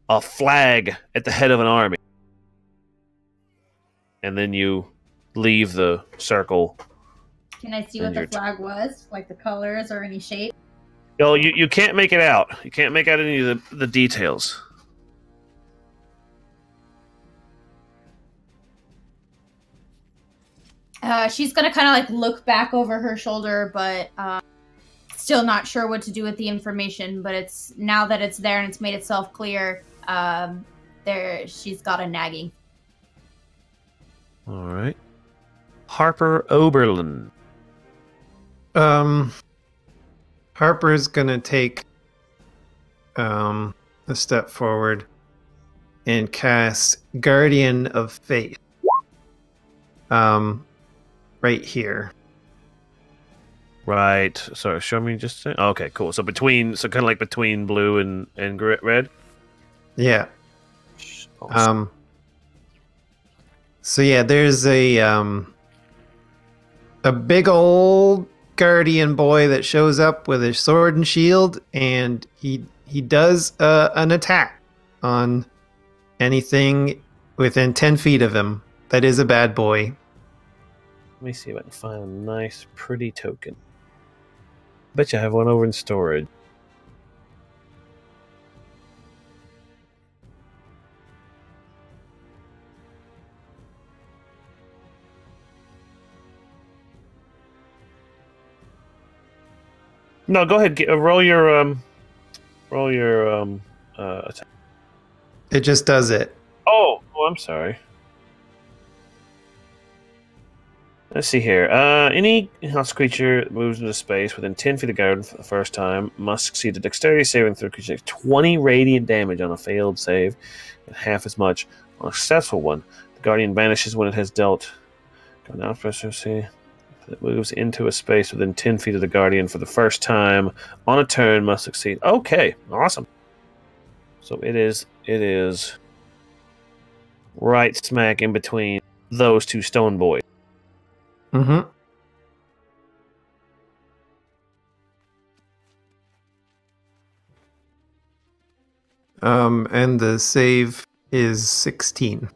S1: a flag at the head of an army. And then you leave the circle.
S4: Can I see what the flag was? Like the colors or any shape?
S1: No, you can't make it out. You can't make out any of the details.
S4: She's gonna kind of like look back over her shoulder, but still not sure what to do with the information. But it's now that it's there and it's made itself clear. She's got a nagging.
S1: All right, Harper Oberlin.
S3: Harper's gonna take a step forward and cast Guardian of Faith. Right here.
S1: Right. Sorry, show me just. Okay, cool. So kind of like between blue and red.
S3: Yeah.
S1: Awesome.
S3: So yeah, there's a big old guardian boy that shows up with his sword and shield, and he does an attack on anything within 10 feet of him. That is a bad boy.
S1: Let me see if I can find a nice, pretty token. Bet you I have one over in storage. No, go ahead. Roll your attack.
S3: It just does it.
S1: Oh, I'm sorry. Let's see here. Any house creature that moves into space within 10 feet of the garden for the first time must succeed a dexterity saving throw. Creature takes 20 radiant damage on a failed save and half as much on a successful one. The guardian vanishes when it has dealt. Go now, pressure. See. That moves into a space within 10 feet of the guardian for the first time on a turn must succeed. Okay, awesome. So it is right smack in between those two stone boys.
S3: Mm-hmm. And the save is 16.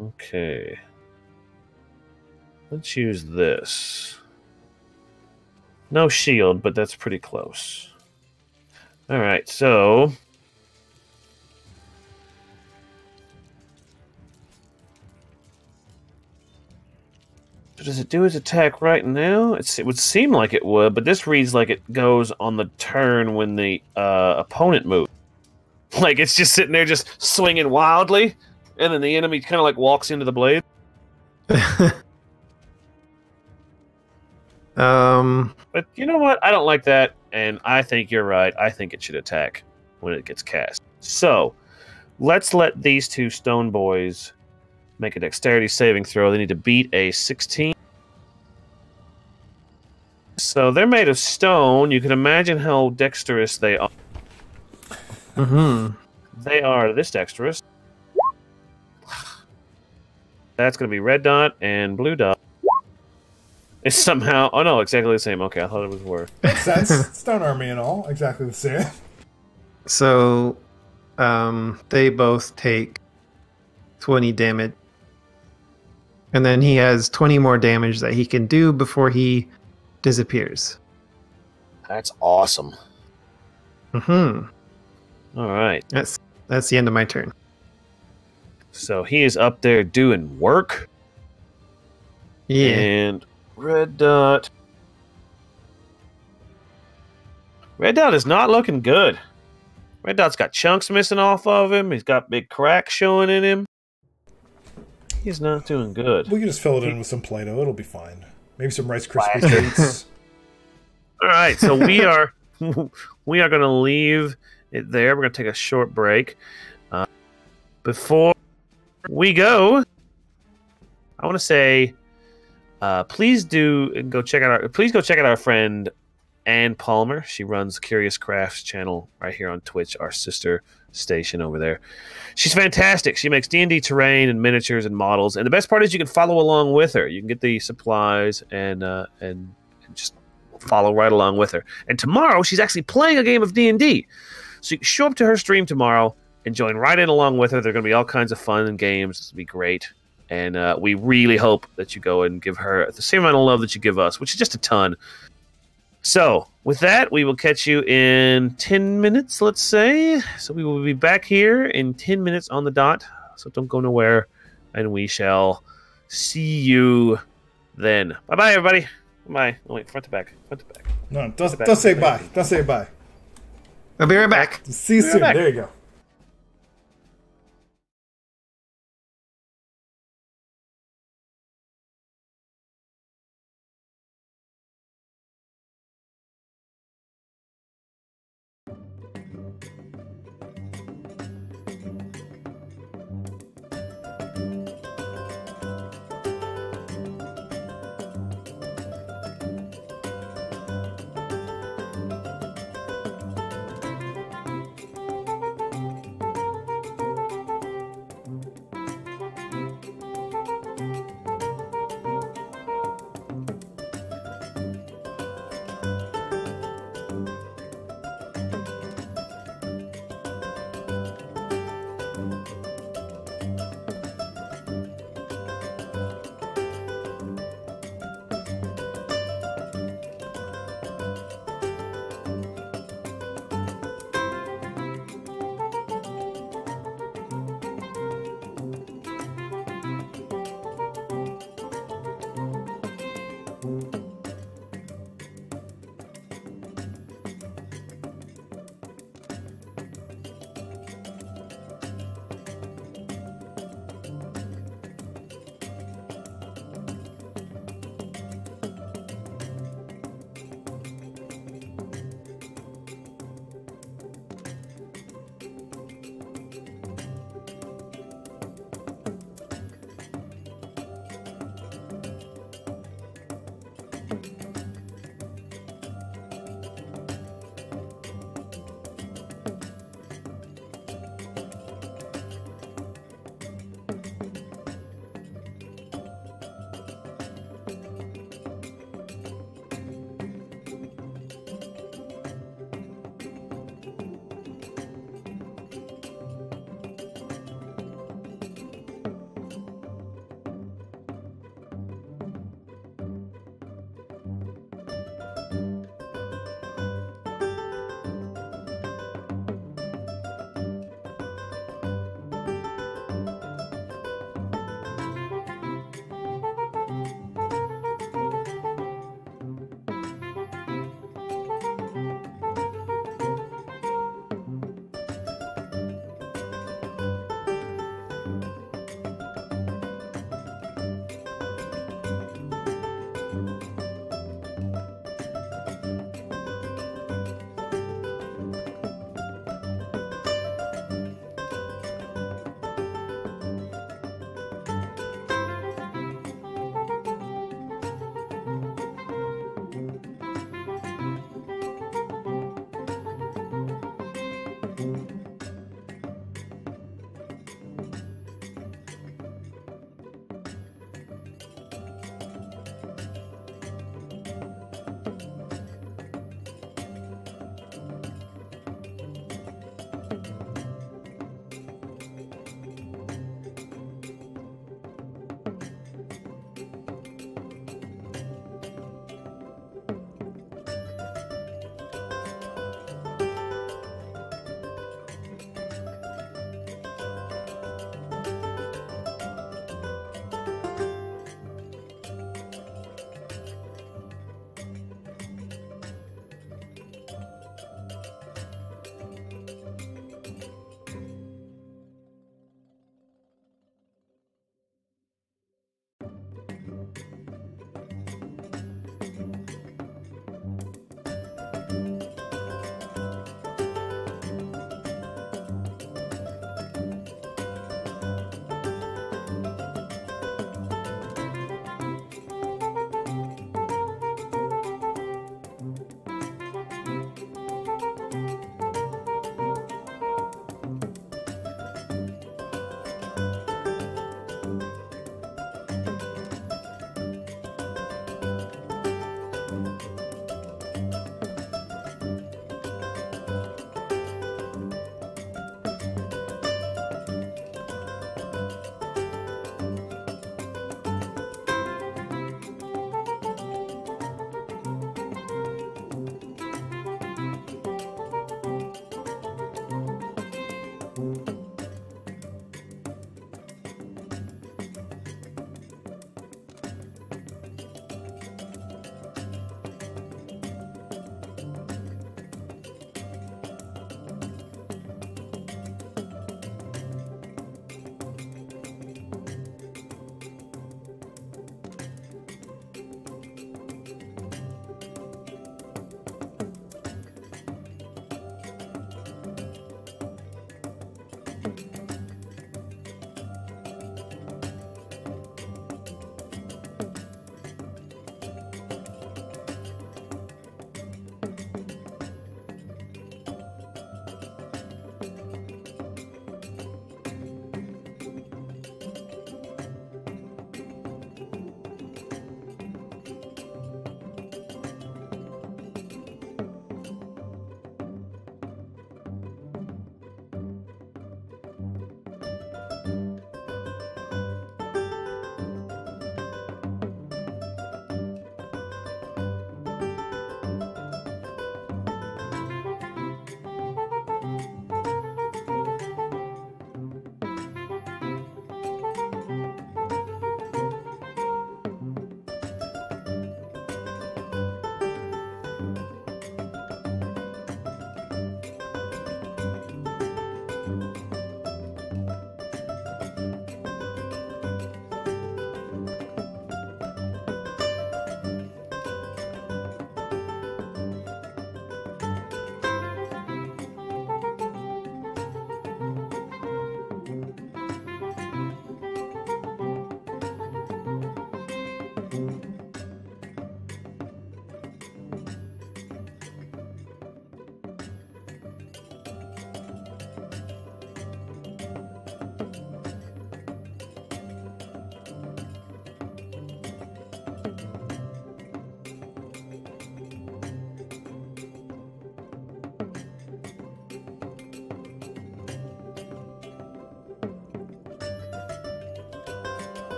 S1: Okay. Let's use this. No shield, but that's pretty close. Alright, so... does it do his attack right now? It would seem like it would, but this reads like it goes on the turn when the opponent moves. Like it's just sitting there just swinging wildly, and then the enemy kind of like walks into the blade. But you know what? I don't like that, and I think you're right. I think it should attack when it gets cast. So, let's let these two stone boys make a dexterity saving throw. They need to beat a 16. So, they're made of stone. You can imagine how dexterous they are.
S3: Mm-hmm.
S1: They are this dexterous. That's going to be red dot and blue dot. It's somehow... Oh, no, exactly the same. Okay, I thought it was worse.
S2: Makes sense. Stone army and all. Exactly the same.
S3: So they both take 20 damage. And then he has 20 more damage that he can do before he disappears.
S1: That's awesome.
S3: Mm-hmm.
S1: All right.
S3: That's the end of my turn.
S1: So he is up there doing work.
S3: Yeah.
S1: And Red Dot. Red Dot is not looking good. Red Dot's got chunks missing off of him. He's got big cracks showing in him. He's not doing good.
S2: We can just fill it in with some Play-Doh. It'll be fine. Maybe some Rice Krispie treats.
S1: All right, so we are going to leave it there. We're going to take a short break. Before we go, I want to say, please go check out our friend Ann Palmer. She runs Curious Crafts channel right here on Twitch, our sister station over there. She's fantastic. She makes D&D terrain and miniatures and models, and the best part is you can follow along with her. You can get the supplies and just follow right along with her. And tomorrow she's actually playing a game of D&D, so you can show up to her stream tomorrow and join right in along with her. There are going to be all kinds of fun and games. This will be great. And we really hope that you go and give her the same amount of love that you give us, which is just a ton. So, with that, we will catch you in 10 minutes, let's say. So we will be back here in 10 minutes on the dot. So don't go nowhere. And we shall see you then. Bye-bye, everybody. Bye. Oh, wait, front to back. Front to back.
S2: No, don't say bye. Don't say bye.
S3: I'll be right back.
S2: See you soon. There you go.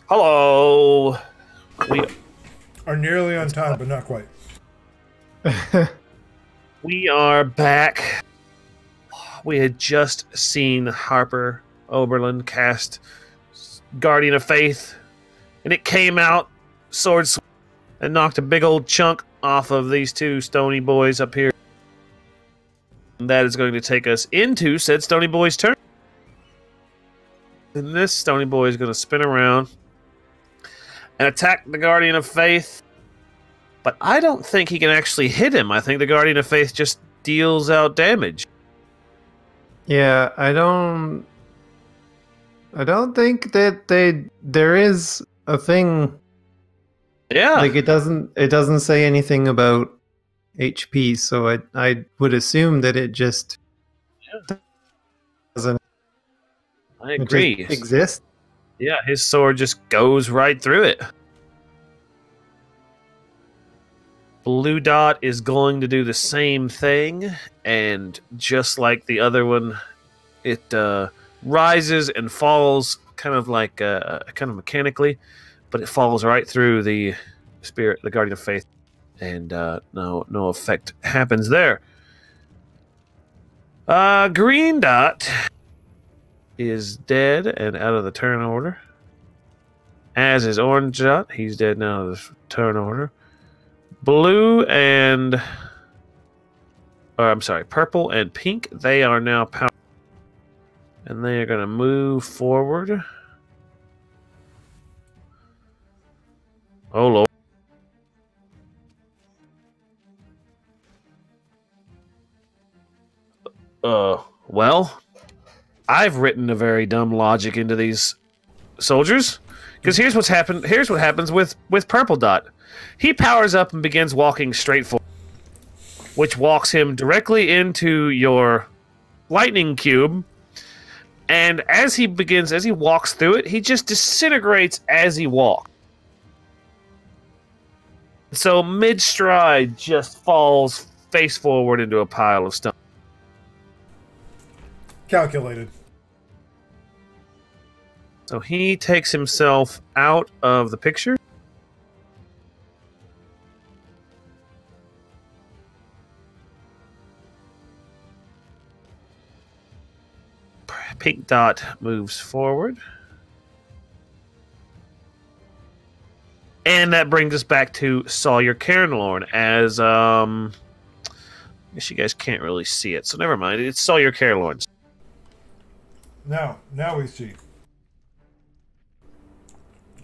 S1: Hello. We
S2: Are nearly on time, but not quite.
S1: we are back. We had just seen Harper Oberlin cast Guardian of Faith, and it came out sword and knocked a big old chunk off of these two stony boys up here. And that is going to take us into said stony boy's turn. And this stony boy is going to spin around and attack the Guardian of Faith. But I don't think he can actually hit him. I think the Guardian of Faith just deals out damage.
S3: Yeah, I don't think that there is a thing.
S1: Yeah.
S3: Like it doesn't say anything about HP, so I would assume that it just doesn't
S1: I agree.
S3: exist.
S1: Yeah, his sword just goes right through it. Blue dot is going to do the same thing, and just like the other one, it rises and falls kind of like kind of mechanically, but it falls right through the spirit, the Guardian of Faith, and no effect happens there. Green dot is dead and out of the turn order. As is orange dot, he's dead now out of the turn order. Blue and purple and pink, they are now powered. And they are going to move forward. Oh, Lord. Well, I've written a very dumb logic into these soldiers. Because here's what's happened. Here's what happens with Purple Dot. He powers up and begins walking straight forward, which walks him directly into your lightning cube. And as he walks through it, he just disintegrates as he walks. So mid-stride just falls face forward into a pile of stone.
S2: Calculated.
S1: So he takes himself out of the picture. Pink dot moves forward. And that brings us back to Sawyer Cairnlorn as, I guess you guys can't really see it, so never mind. It's Sawyer Cairnlorn.
S2: Now we see.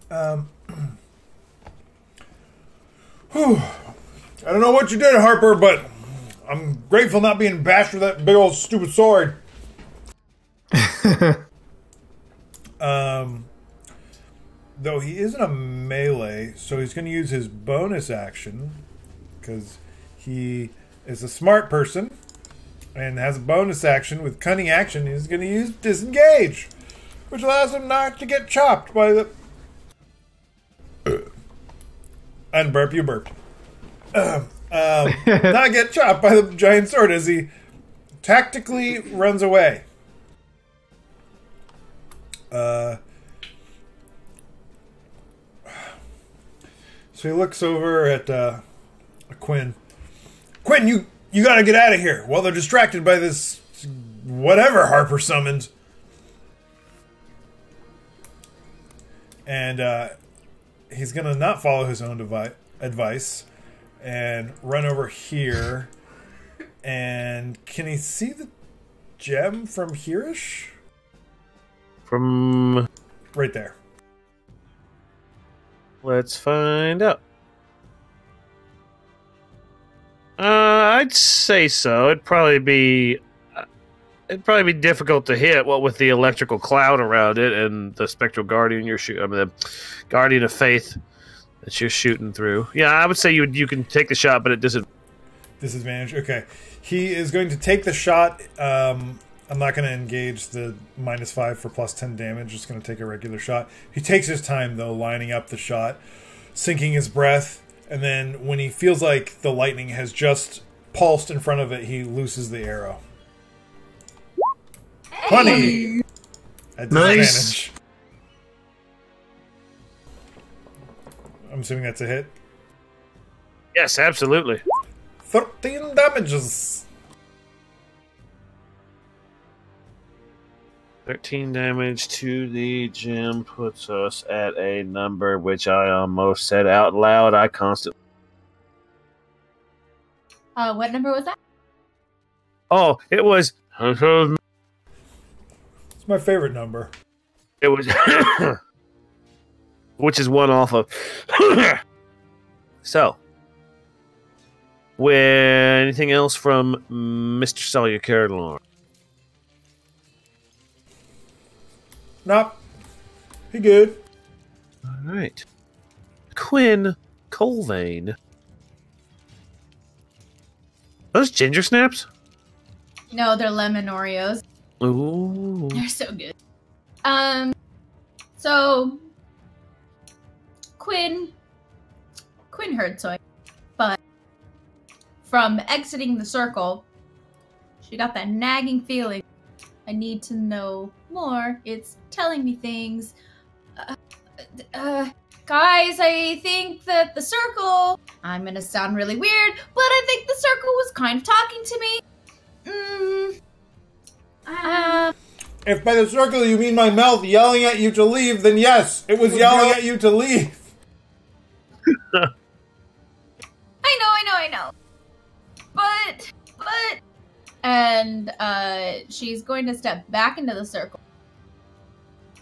S2: Whew. I don't know what you did, Harper, but I'm grateful not being bashed with that big old stupid sword. Though he isn't a melee, so he's going to use his bonus action because he is a smart person and has a bonus action with cunning action. He's going to use disengage, which allows him not to get chopped by the unburp. You burped. Not get chopped by the giant sword as he tactically runs away. So he looks over at Quinn. Quinn, you got to get out of here while they're distracted by this whatever Harper summoned. And he's going to not follow his own advice and run over here. And can he see the gem from here-ish?
S1: From
S2: right there.
S1: Let's find out. I'd say so. It'd probably be difficult to hit. What with the electrical cloud around it and the spectral guardian the Guardian of Faith that you're shooting through. Yeah, I would say you can take the shot, but it
S2: disadvantage. Okay, he is going to take the shot. I'm not going to engage the -5 for +10 damage. Just going to take a regular shot. He takes his time, though, lining up the shot, sinking his breath, and then when he feels like the lightning has just pulsed in front of it, he looses the arrow. 20! At disadvantage.
S3: Nice.
S2: assuming that's a hit.
S1: Yes, absolutely.
S2: 13 damages.
S1: 13 damage to the gym puts us at a number which I almost said out loud. I constantly.
S4: What number was that?
S1: Oh, it was.
S2: It's my favorite number.
S1: It was. Which is one off of. So. Anything else from Mr. Sawyer Carolyn?
S2: Nope. He good.
S1: All right. Quinn Colvane. Those ginger snaps?
S4: No, they're lemon Oreos.
S1: Ooh.
S4: They're so good. So Quinn heard soy, but from exiting the circle, she got that nagging feeling. I need to know more. It's telling me things. Guys, I think that the circle... I'm gonna sound really weird, but I think the circle was kind of talking to me.
S2: If by the circle you mean my mouth yelling at you to leave, then yes, it was yelling at you to leave.
S4: I know. But... And she's going to step back into the circle.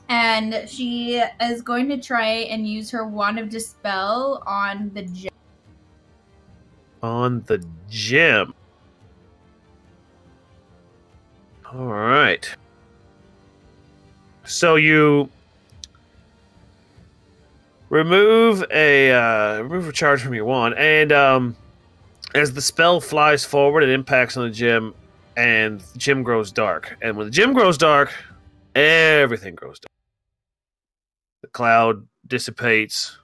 S4: And she is going to try and use her Wand of Dispel on the gem.
S1: On the gem. All right. So you remove a charge from your wand, and as the spell flies forward, it impacts on the gem, and the gem grows dark. And when the gem grows dark, everything grows dark. The cloud dissipates,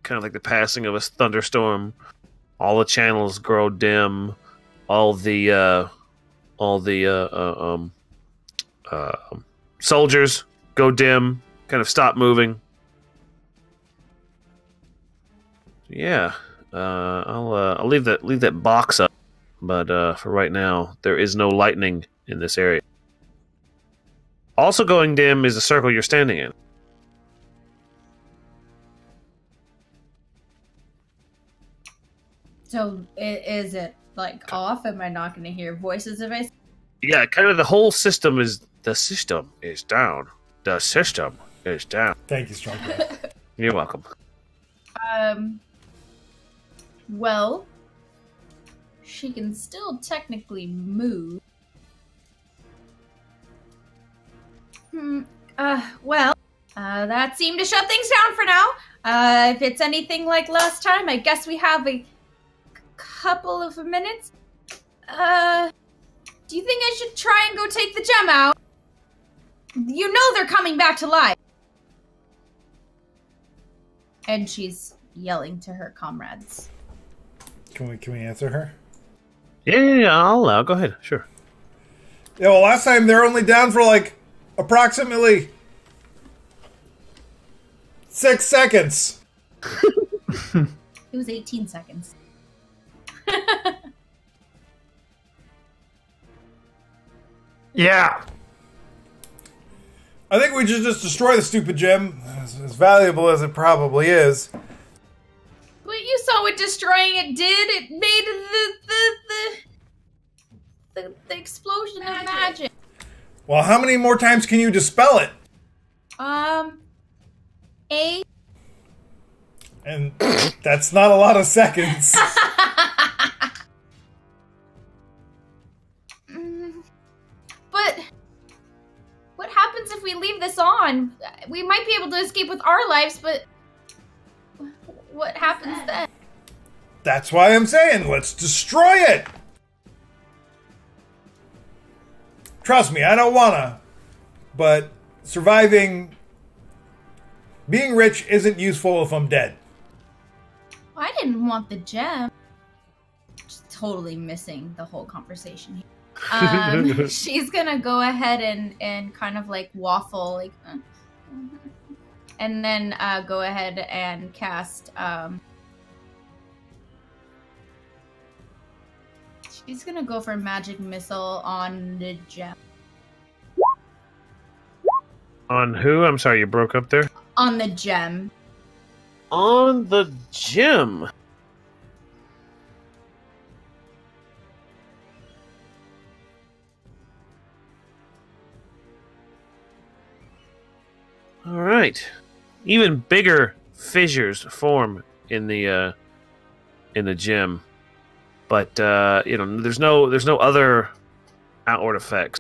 S1: kind of like the passing of a thunderstorm. All the channels grow dim. All the soldiers go dim, kind of stop moving. Yeah, I'll leave that box up, but for right now, there is no lightning in this area. Also going dim is the circle you're standing in.
S4: So is it like off? Am I not going to hear voices if I?
S1: Yeah, kind of the whole system is down. The system is down.
S2: Thank you, Strong.
S1: You're welcome.
S4: Well, she can still technically move. That seemed to shut things down for now. If it's anything like last time, I guess we have a couple of minutes. Do you think I should try and go take the gem out? You know they're coming back to life. And she's yelling to her comrades.
S2: Can we answer her?
S1: Yeah, I'll go ahead. Sure.
S2: Yeah, well, last time they're only down for like approximately 6 seconds.
S4: It was 18 seconds.
S3: Yeah.
S2: I think we should just destroy the stupid gem, as valuable as it probably is.
S4: But you saw what destroying it did. It made the explosion of magic.
S2: Well, how many more times can you dispel it?
S4: 8.
S2: And that's not a lot of seconds.
S4: But what happens if we leave this on? We might be able to escape with our lives, but what happens then?
S2: That's why I'm saying, let's destroy it! Trust me, I don't wanna. But being rich isn't useful if I'm dead.
S4: I didn't want the gem. Just totally missing the whole conversation here. She's gonna go ahead and kind of like waffle, like, and then go ahead and cast. She's gonna go for magic missile on the gem.
S1: On who? I'm sorry, you broke up there.
S4: On the gem.
S1: On the gem. All right. Even bigger fissures form in the gem, but there's no other outward effects.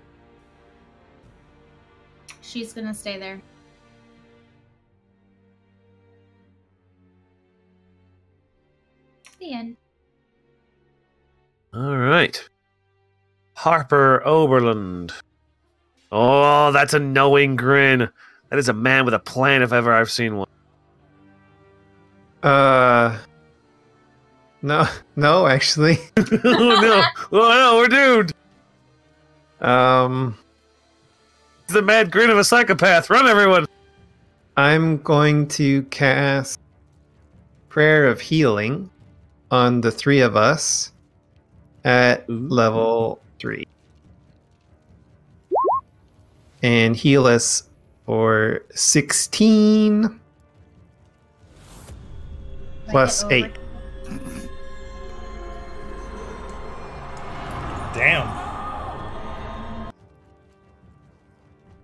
S4: She's gonna stay there. The end.
S1: All right. Harper Oberlund. Oh, that's a knowing grin. That is a man with a plan if ever I've seen one.
S3: No, actually.
S1: Oh no! Oh no, we're doomed. It's the mad grin of a psychopath. Run, everyone!
S3: I'm going to cast Prayer of Healing on the three of us at level 3. And heal us for 16 plus 8.
S2: Damn.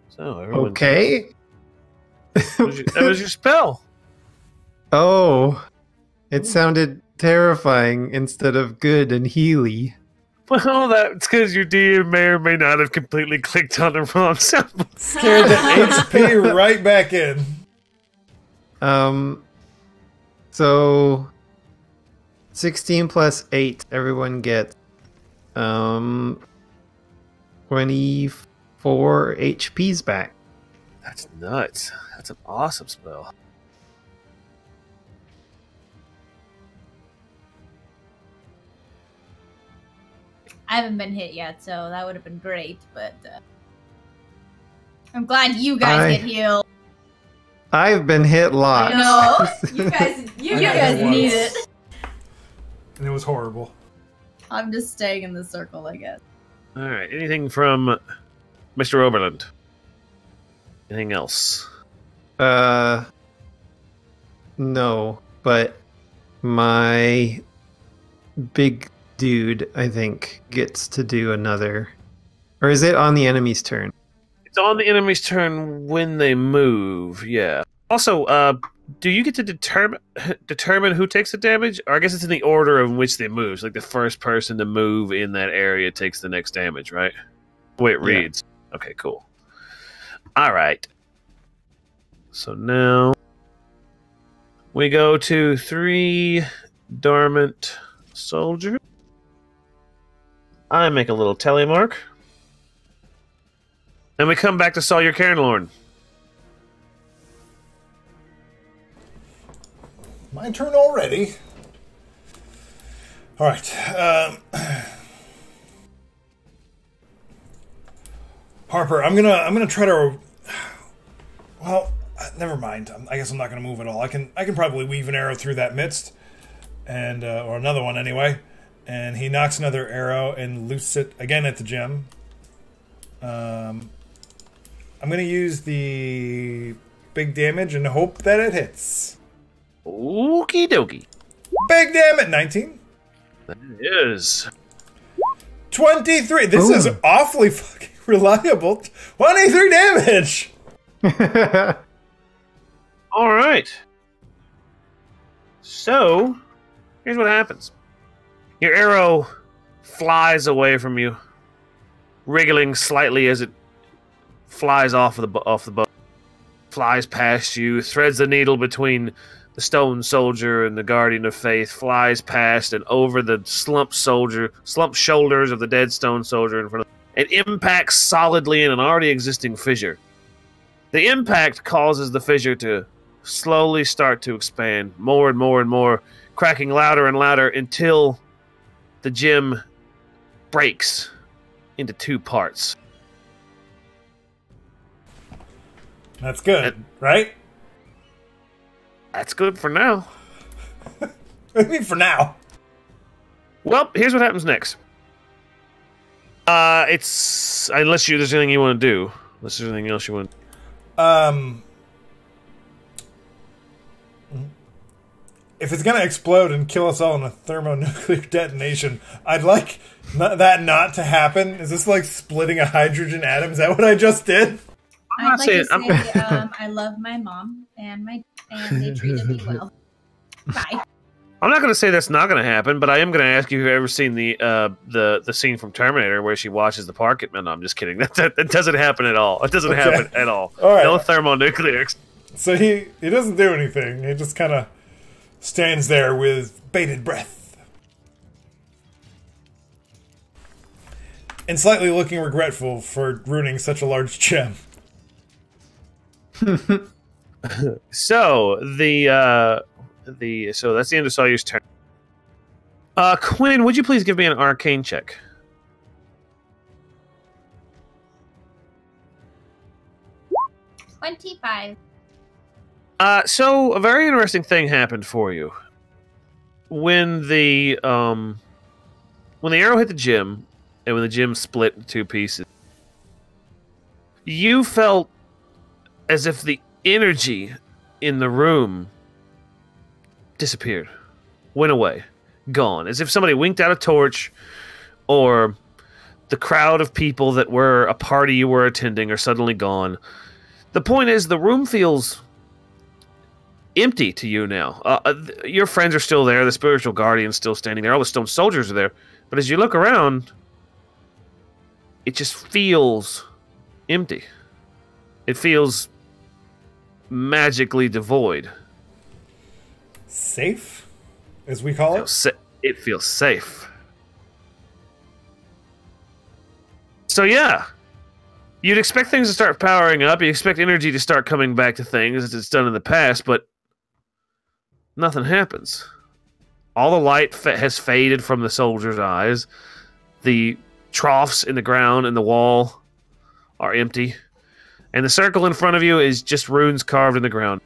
S1: So, everyone.
S3: Okay.
S1: That was your spell.
S3: Oh, it sounded terrifying instead of good and healy.
S1: Well, that's because your DM may or may not have completely clicked on the wrong symbol.
S2: Scared the HP right back in.
S3: So 16 plus 8, everyone gets 24 HPs back.
S1: That's nuts. That's an awesome spell.
S4: I haven't been hit yet, so that would have been great, but I'm glad you guys get healed.
S3: I've been hit lots.
S4: I know. You guys need it.
S2: And it was horrible.
S4: I'm just staying in the circle, I guess.
S1: All right. Anything from Mr. Oberlund? Anything else?
S3: No, but my big dude, I think, gets to do another. Or is it on the enemy's turn?
S1: It's on the enemy's turn when they move, yeah. Also, do you get to determine who takes the damage? Or I guess it's in the order in which they move. So, like, the first person to move in that area takes the next damage, right? The way it reads. Okay, cool. All right. So now we go to 3 dormant soldiers. I make a little tally mark. And we come back to Sawyer Cairnlorn.
S2: My turn already. All right. Harper, I'm gonna try to. Well, never mind. I guess I'm not gonna move at all. I can probably weave an arrow through that midst, and or another one anyway. And he knocks another arrow and loops it again at the gem. I'm going to use the big damage and hope that it hits.
S1: Okie dokie.
S2: Big damage, 19.
S1: That is.
S2: 23. This is awfully fucking reliable. 23 damage.
S1: All right. So, here's what happens. Your arrow flies away from you, wriggling slightly as it flies off the bow. Flies past you, threads the needle between the stone soldier and the guardian of faith, flies past and over the slumped shoulders of the dead stone soldier in front of them. It impacts solidly in an already existing fissure. The impact causes the fissure to slowly start to expand, more and more and more, cracking louder and louder until the gem breaks into 2 parts.
S2: That's good, right?
S1: That's good for now.
S2: What do you mean for now?
S1: Well, here's what happens next. It's unless there's anything you want to do. Unless there's anything else you want.
S2: If it's gonna explode and kill us all in a thermonuclear detonation, I'd like that not to happen. Is this like splitting a hydrogen atom? Is that what I just did?
S4: I'd like to say I love my mom and they treated me well. Bye.
S1: I'm not going to say that's not going to happen, but I am going to ask you if you've ever seen the scene from Terminator where she watches the park. No, I'm just kidding. That doesn't happen at all. It doesn't happen at all.
S2: All right.
S1: No thermonuclear.
S2: So he doesn't do anything. He just kind of stands there with bated breath. And slightly looking regretful for ruining such a large gem.
S1: So, so that's the end of Sawyer's turn. Quinn, would you please give me an arcane check?
S4: $25.
S1: So a very interesting thing happened for you. When the arrow hit the gym, and when the gym split in two pieces, you felt as if the energy in the room disappeared, went away, gone. As if somebody winked out a torch, or the crowd of people that were a party you were attending are suddenly gone. The point is, the room feels empty to you now. Your friends are still there, the spiritual guardian's still standing there, all the stone soldiers are there, but as you look around, it just feels empty. It feels magically devoid.
S2: Safe, as we call it?
S1: It feels safe. So yeah, you'd expect things to start powering up, you expect energy to start coming back to things as it's done in the past, but nothing happens. All the light has faded from the soldiers' eyes. The troughs in the ground and the wall are empty. And the circle in front of you is just runes carved in the ground.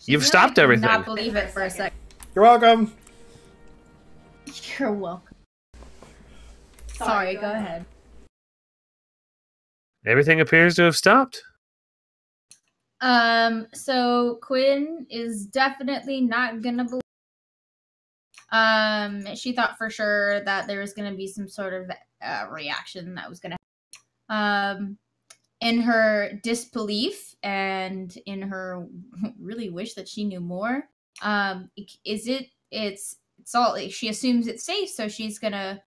S1: You've stopped everything.
S4: I did not believe it for a second.
S2: You're welcome.
S4: You're welcome. Sorry, go ahead.
S1: Everything appears to have stopped.
S4: So Quinn is definitely not gonna believe. She thought for sure that there was gonna be some sort of reaction that was gonna in her disbelief and in her really wish that she knew more. It's all, she assumes it's safe, so she's gonna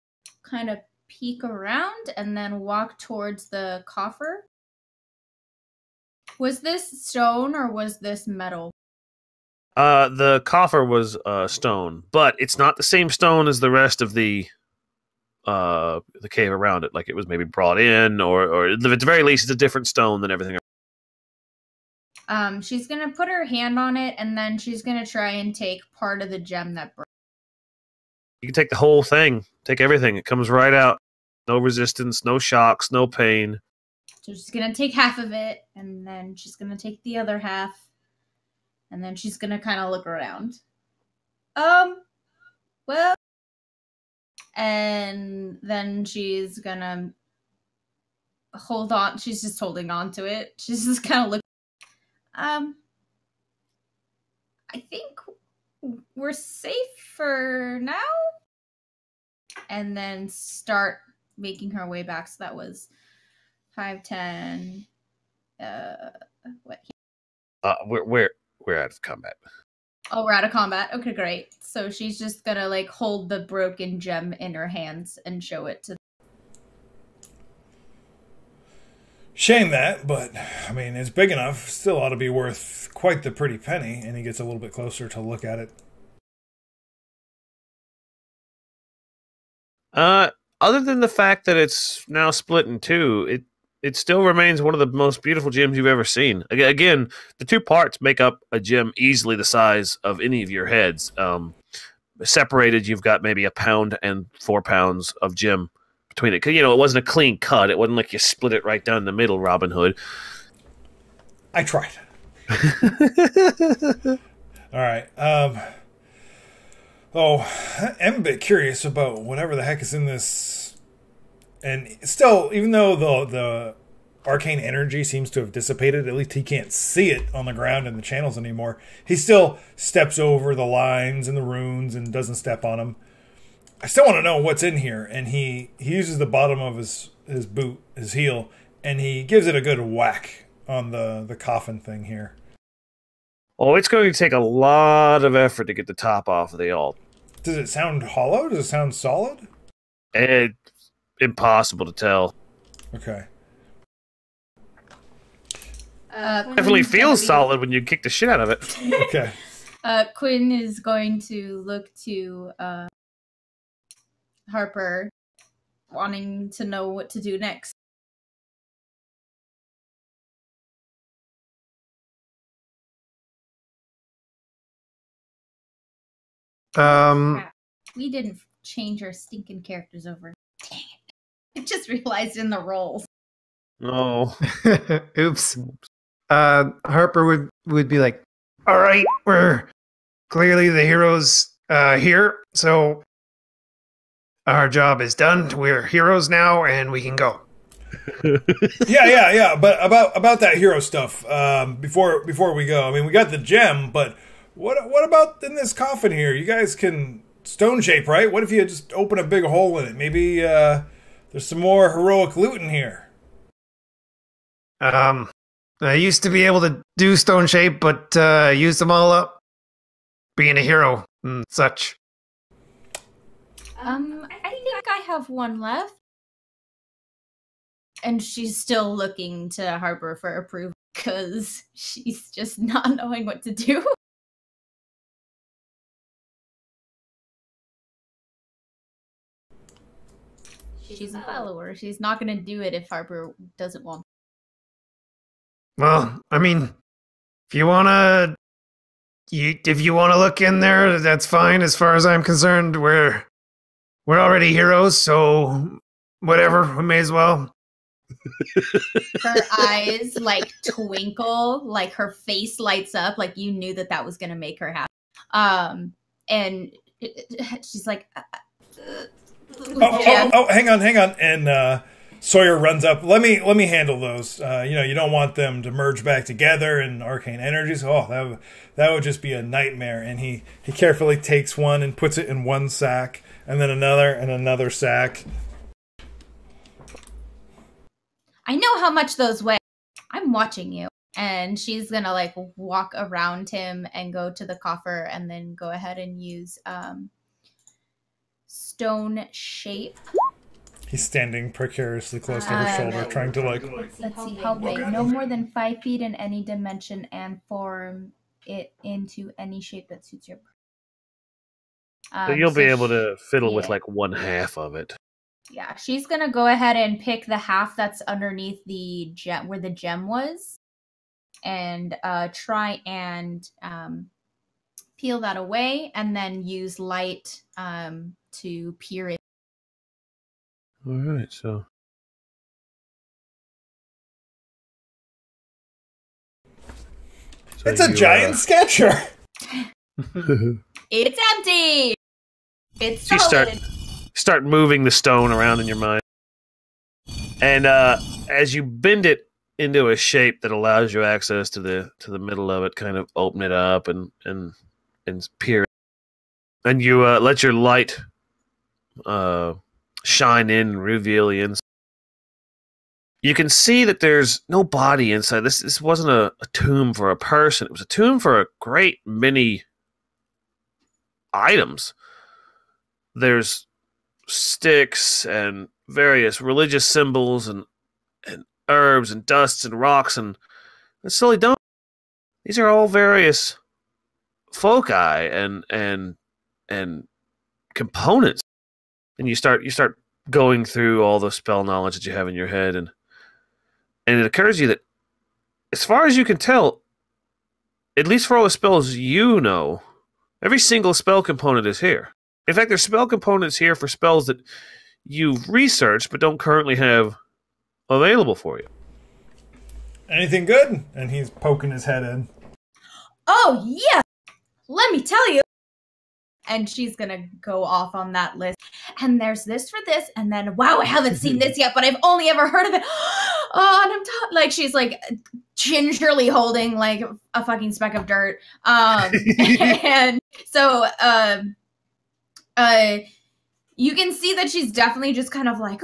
S4: kind of peek around and then walk towards the coffer. Was this stone or was this metal?
S1: The coffer was stone, but it's not the same stone as the rest of the cave around it. Like it was maybe brought in, or at the very least, it's a different stone than everything else.
S4: She's gonna put her hand on it, and then she's gonna try and take part of the gem that broke.
S1: You can take the whole thing. Take everything. It comes right out. No resistance, no shocks, no pain.
S4: So she's gonna take half of it, and then she's gonna take the other half, and then she's gonna kind of look around. Well, and then she's gonna hold on. She's just holding on to it. She's just kind of looking. I think we're safe for now. And then start making her way back. So that was 5, 10. What?
S1: We're out of combat.
S4: Oh, we're out of combat. Okay, great. So she's just gonna like hold the broken gem in her hands and show it to.
S2: Shame that, but I mean, it's big enough. Still ought to be worth quite the pretty penny. And he gets a little bit closer to look at it.
S1: Other than the fact that it's now split in two, it still remains one of the most beautiful gems you've ever seen. Again, the two parts make up a gem easily the size of any of your heads. Separated, you've got maybe 1 pound and 4 pounds of gem between it. 'Cause, you know, it wasn't a clean cut. It wasn't like you split it right down the middle, Robin Hood.
S2: I tried. All right. I'm a bit curious about whatever the heck is in this. And still, even though the arcane energy seems to have dissipated, at least he can't see it on the ground in the channels anymore. He still steps over the lines and the runes and doesn't step on them. I still want to know what's in here. And he uses the bottom of his boot, his heel, and he gives it a good whack on the coffin thing here.
S1: Oh, it's going to take a lot of effort to get the top off of the altar.
S2: Does it sound hollow? Does it sound solid?
S1: It's impossible to tell.
S2: Okay.
S1: Definitely feels solid when you kick the shit out of it.
S2: Okay.
S4: Quinn is going to look to Harper, wanting to know what to do next. Crap. We didn't change our stinking characters over. Dang it. I just realized in the rolls.
S1: Oh.
S3: Oops. Harper would be like, all right, we're clearly the heroes here, so our job is done. We're heroes now, and we can go.
S2: Yeah. But about that hero stuff, before we go, I mean, we got the gem, but what about in this coffin here? You guys can stone shape, right? What if you just open a big hole in it? Maybe there's some more heroic loot in here.
S3: I used to be able to do stone shape, but used them all up being a hero and such.
S4: I think I have one left. And she's still looking to Harper for approval because she's just not knowing what to do. She's a follower. She's not going to do it if Harper doesn't want.
S3: Well, I mean, if you wanna look in there, that's fine. As far as I'm concerned, we're already heroes, so whatever. We may as well.
S4: Her eyes like twinkle, like her face lights up, like you knew that was going to make her happy. And she's like,
S2: hang on. And Sawyer runs up. Let me handle those. You don't want them to merge back together in arcane energies. Oh, that would just be a nightmare. And he carefully takes one and puts it in one sack, and then another and another sack.
S4: I know how much those weigh. I'm watching you. And she's gonna like walk around him and go to the coffer and then go ahead and use stone shape.
S2: He's standing precariously close to her shoulder, trying to like...
S4: Let's see, how big? No more than 5 feet in any dimension and form it into any shape that suits your...
S1: So you'll be able to fiddle with like 1/2 of it.
S4: Yeah, she's going to go ahead and pick the half that's underneath the gem, where the gem was, and try and peel that away, and then use light to peer it.
S1: All right, so
S2: it's a giant sketcher.
S4: It's empty. It's
S1: you
S4: solid.
S1: Start moving the stone around in your mind, and as you bend it into a shape that allows you access to the middle of it, kind of open it up and peer, and you let your light shine in and reveal the inside. You can see that there's no body inside. This wasn't a tomb for a person. It was a tomb for a great many items. There's sticks and various religious symbols and herbs and dusts and rocks and silly don't. These are all various foci and components. And you start going through all the spell knowledge that you have in your head, and it occurs to you that, as far as you can tell, at least for all the spells you know, every single spell component is here. In fact, there's spell components here for spells that you've researched but don't currently have available for you.
S2: Anything good? And he's poking his head in.
S4: Oh, yeah. Let me tell you. And she's going to go off on that list. And there's this for this. And then, wow, I haven't seen this yet, but I've only ever heard of it. Oh, and I'm like, she's like gingerly holding like a fucking speck of dirt. And so, you can see that she's definitely just kind of like,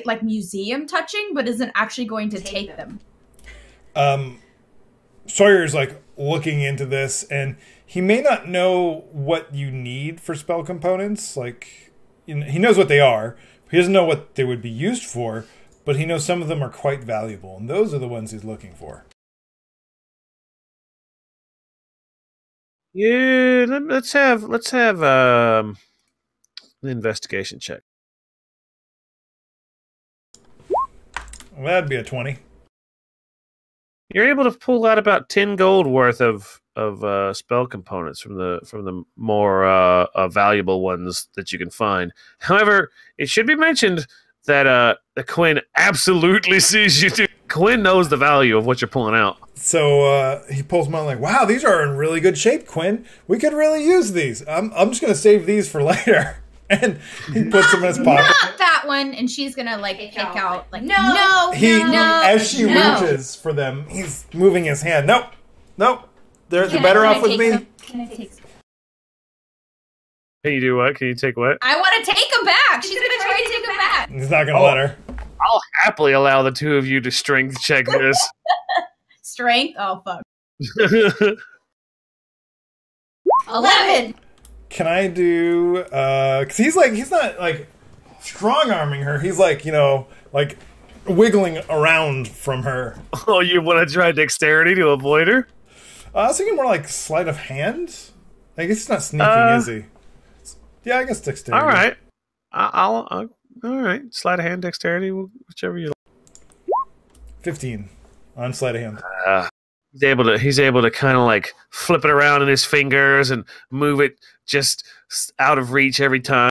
S4: like museum touching, but isn't actually going to take them.
S2: Sawyer's like looking into this, and he may not know what you need for spell components. Like, he knows what they are. He doesn't know what they would be used for, but he knows some of them are quite valuable, and those are the ones he's looking for.
S1: Yeah, let's have an investigation check.
S2: Well, that'd be a 20.
S1: You're able to pull out about 10 gold worth of spell components from the more valuable ones that you can find. However, it should be mentioned that Quinn absolutely sees you. Quinn knows the value of what you're pulling out.
S2: So he pulls them out like, wow, these are in really good shape, Quinn. We could really use these. I'm just going to save these for later. And he puts them in his pocket.
S4: Not that one. And she's going to like pick out like, no.
S2: As she reaches for them, he's moving his hand. Nope. They're better off with me.
S4: Can I take some?
S1: Can you do what? Can you take what?
S4: I want to take them back. She's going to try to take them back.
S2: He's not going to let her.
S1: I'll happily allow the two of you to strength check this.
S4: Strength? Oh, fuck. 11.
S2: Can I do, cause he's not like strong arming her. He's like, like wiggling around from her.
S1: Oh, you want to try dexterity to avoid her?
S2: I was thinking more like sleight of hand. I guess he's not sneaking, is he? Yeah, I guess dexterity.
S1: All right. I'll all right. Sleight of hand, dexterity, whichever you like.
S2: 15 on sleight of hand.
S1: He's able to kind of like flip it around in his fingers and move it just out of reach every time.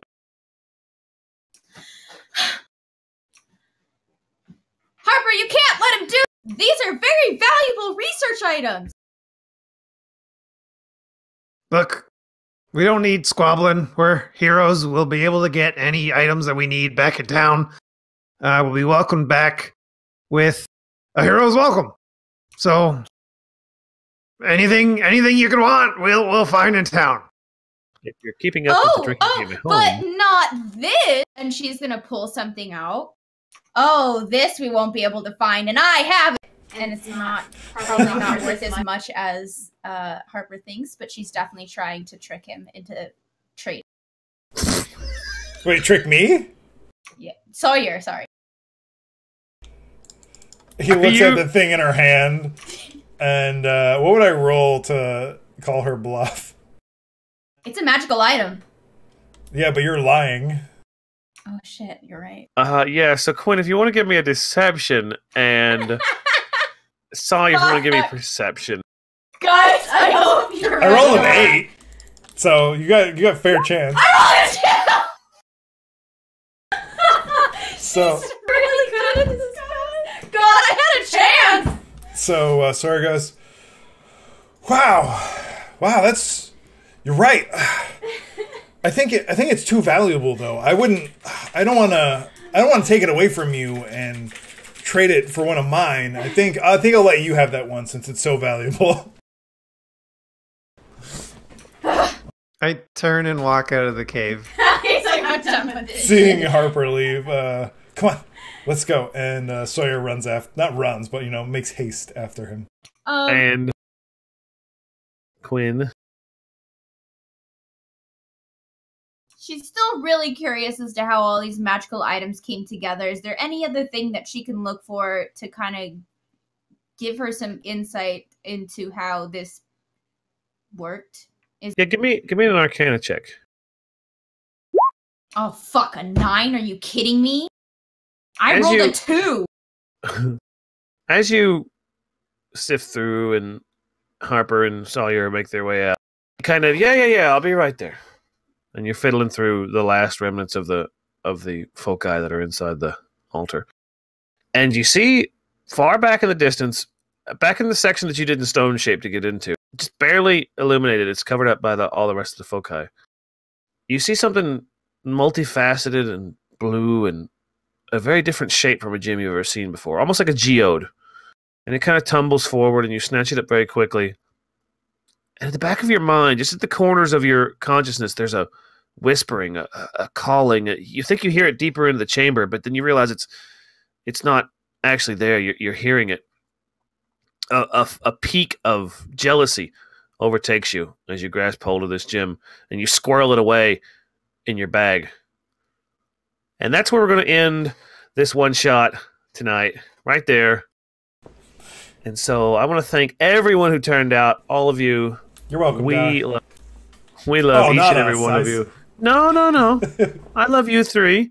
S4: Harper, you can't let him do. These are very valuable research items.
S3: Look, we don't need squabbling. We're heroes. We'll be able to get any items that we need back in town. We'll be welcomed back with a hero's welcome. So anything you can want, we'll find in town.
S1: If you're keeping up with the drinking game at home.
S4: But not this. And she's gonna pull something out. Oh, this we won't be able to find, and I have it. And it's probably not worth as much as Harper thinks, but she's definitely trying to trick him into trade.
S2: Wait, trick me?
S4: Yeah, Sawyer. Sorry.
S2: He looks at the thing in her hand, and what would I roll to call her bluff?
S4: It's a magical item.
S2: Yeah, but you're lying.
S4: Oh shit, you're right.
S1: Yeah, so Quinn, if you want to give me a deception, and Sawyer, if you want to give me a perception.
S4: Guys, I hope you're right.
S2: I rolled an 8, so you got fair chance.
S4: I rolled a 2!
S2: So
S4: She's really good at this. God, I had a chance!
S2: So Sawyer goes, wow, you're right. I think it's too valuable though. I don't want to take it away from you and trade it for one of mine. I think I'll let you have that one since it's so valuable.
S3: I turn and walk out of the cave.
S4: He's like, I'm done with this.
S2: Seeing Harper leave, come on, let's go. And Sawyer runs after, not runs, but makes haste after him.
S1: And Quinn.
S4: She's still really curious as to how all these magical items came together. Is there any other thing that she can look for to kind of give her some insight into how this worked?
S1: Yeah, give me an Arcana check.
S4: Oh fuck, a 9? Are you kidding me? I rolled a 2.
S1: As you sift through and Harper and Sawyer make their way out, kind of yeah, I'll be right there. And you're fiddling through the last remnants of the foci that are inside the altar. And you see, far back in the distance, back in the section that you did in stone shape to get into, just barely illuminated. It's covered up by all the rest of the foci. You see something multifaceted and blue and a very different shape from a gem you've ever seen before, almost like a geode. And it kind of tumbles forward, and you snatch it up very quickly. And at the back of your mind, just at the corners of your consciousness, there's a whispering, a calling. You think you hear it deeper into the chamber, but then you realize it's not actually there. You're hearing it. A peak of jealousy overtakes you as you grasp hold of this gem, and you squirrel it away in your bag. And that's where we're going to end this one shot tonight, right there. And so I want to thank everyone who turned out, all of you.
S2: You're welcome.
S1: We love each and every one of you. No. I love you three.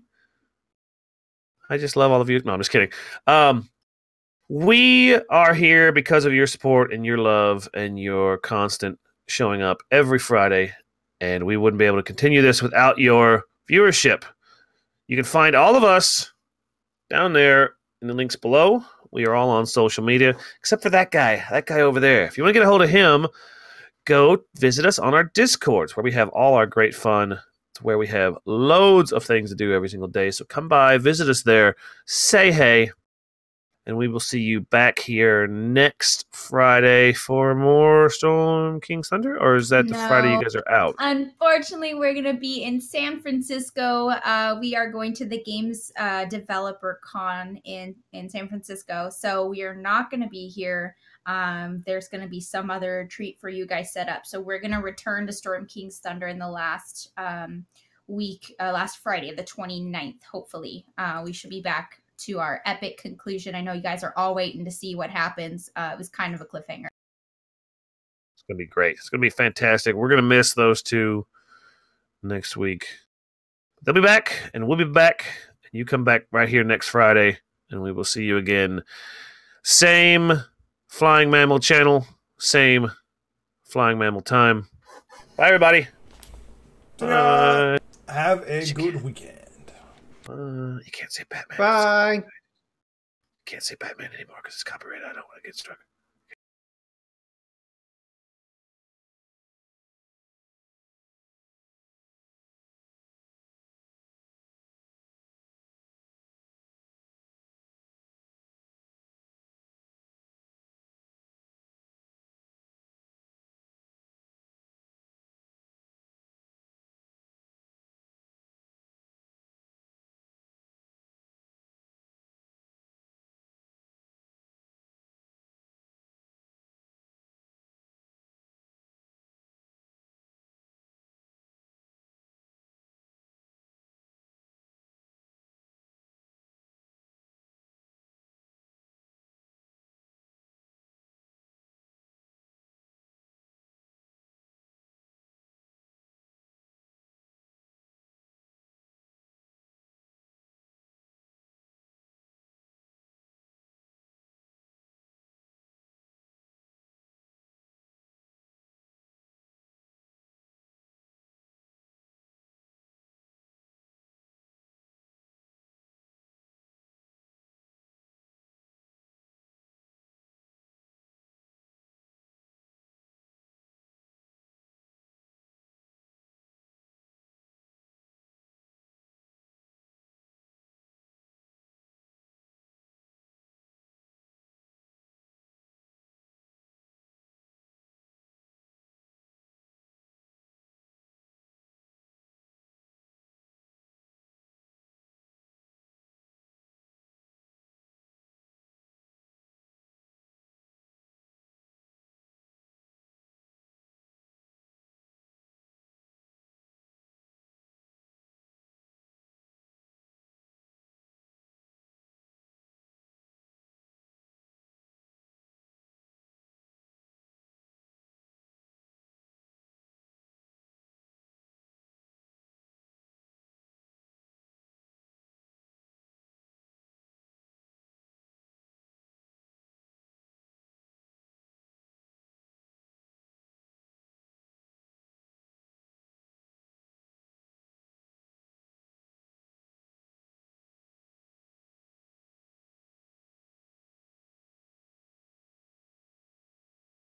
S1: I just love all of you. No, I'm just kidding. We are here because of your support and your love and your constant showing up every Friday, and we wouldn't be able to continue this without your viewership. You can find all of us down there in the links below. We are all on social media, except for that guy over there. If you want to get a hold of him, go visit us on our Discords, where we have all our great fun. It's where we have loads of things to do every single day. So come by, visit us there, say hey, and we will see you back here next Friday for more Storm King's Thunder? Or is that the Friday you guys are out?
S4: Unfortunately, we're going to be in San Francisco. We are going to the Games Developer Con in San Francisco. So we are not going to be here. There's going to be some other treat for you guys set up. So we're going to return to Storm King's Thunder in the last week, last Friday, the 29th, hopefully. We should be back to our epic conclusion. I know you guys are all waiting to see what happens. It was kind of a cliffhanger.
S1: It's going to be great. It's going to be fantastic. We're going to miss those two next week. They'll be back, and we'll be back. And you come back right here next Friday, and we will see you again. Same Flying Mammal channel, same Flying Mammal time. Bye, everybody.
S2: Bye. Have a good weekend.
S1: You can't say Batman.
S3: Bye.
S1: Can't say Batman anymore because it's copyrighted. I don't want to get struck.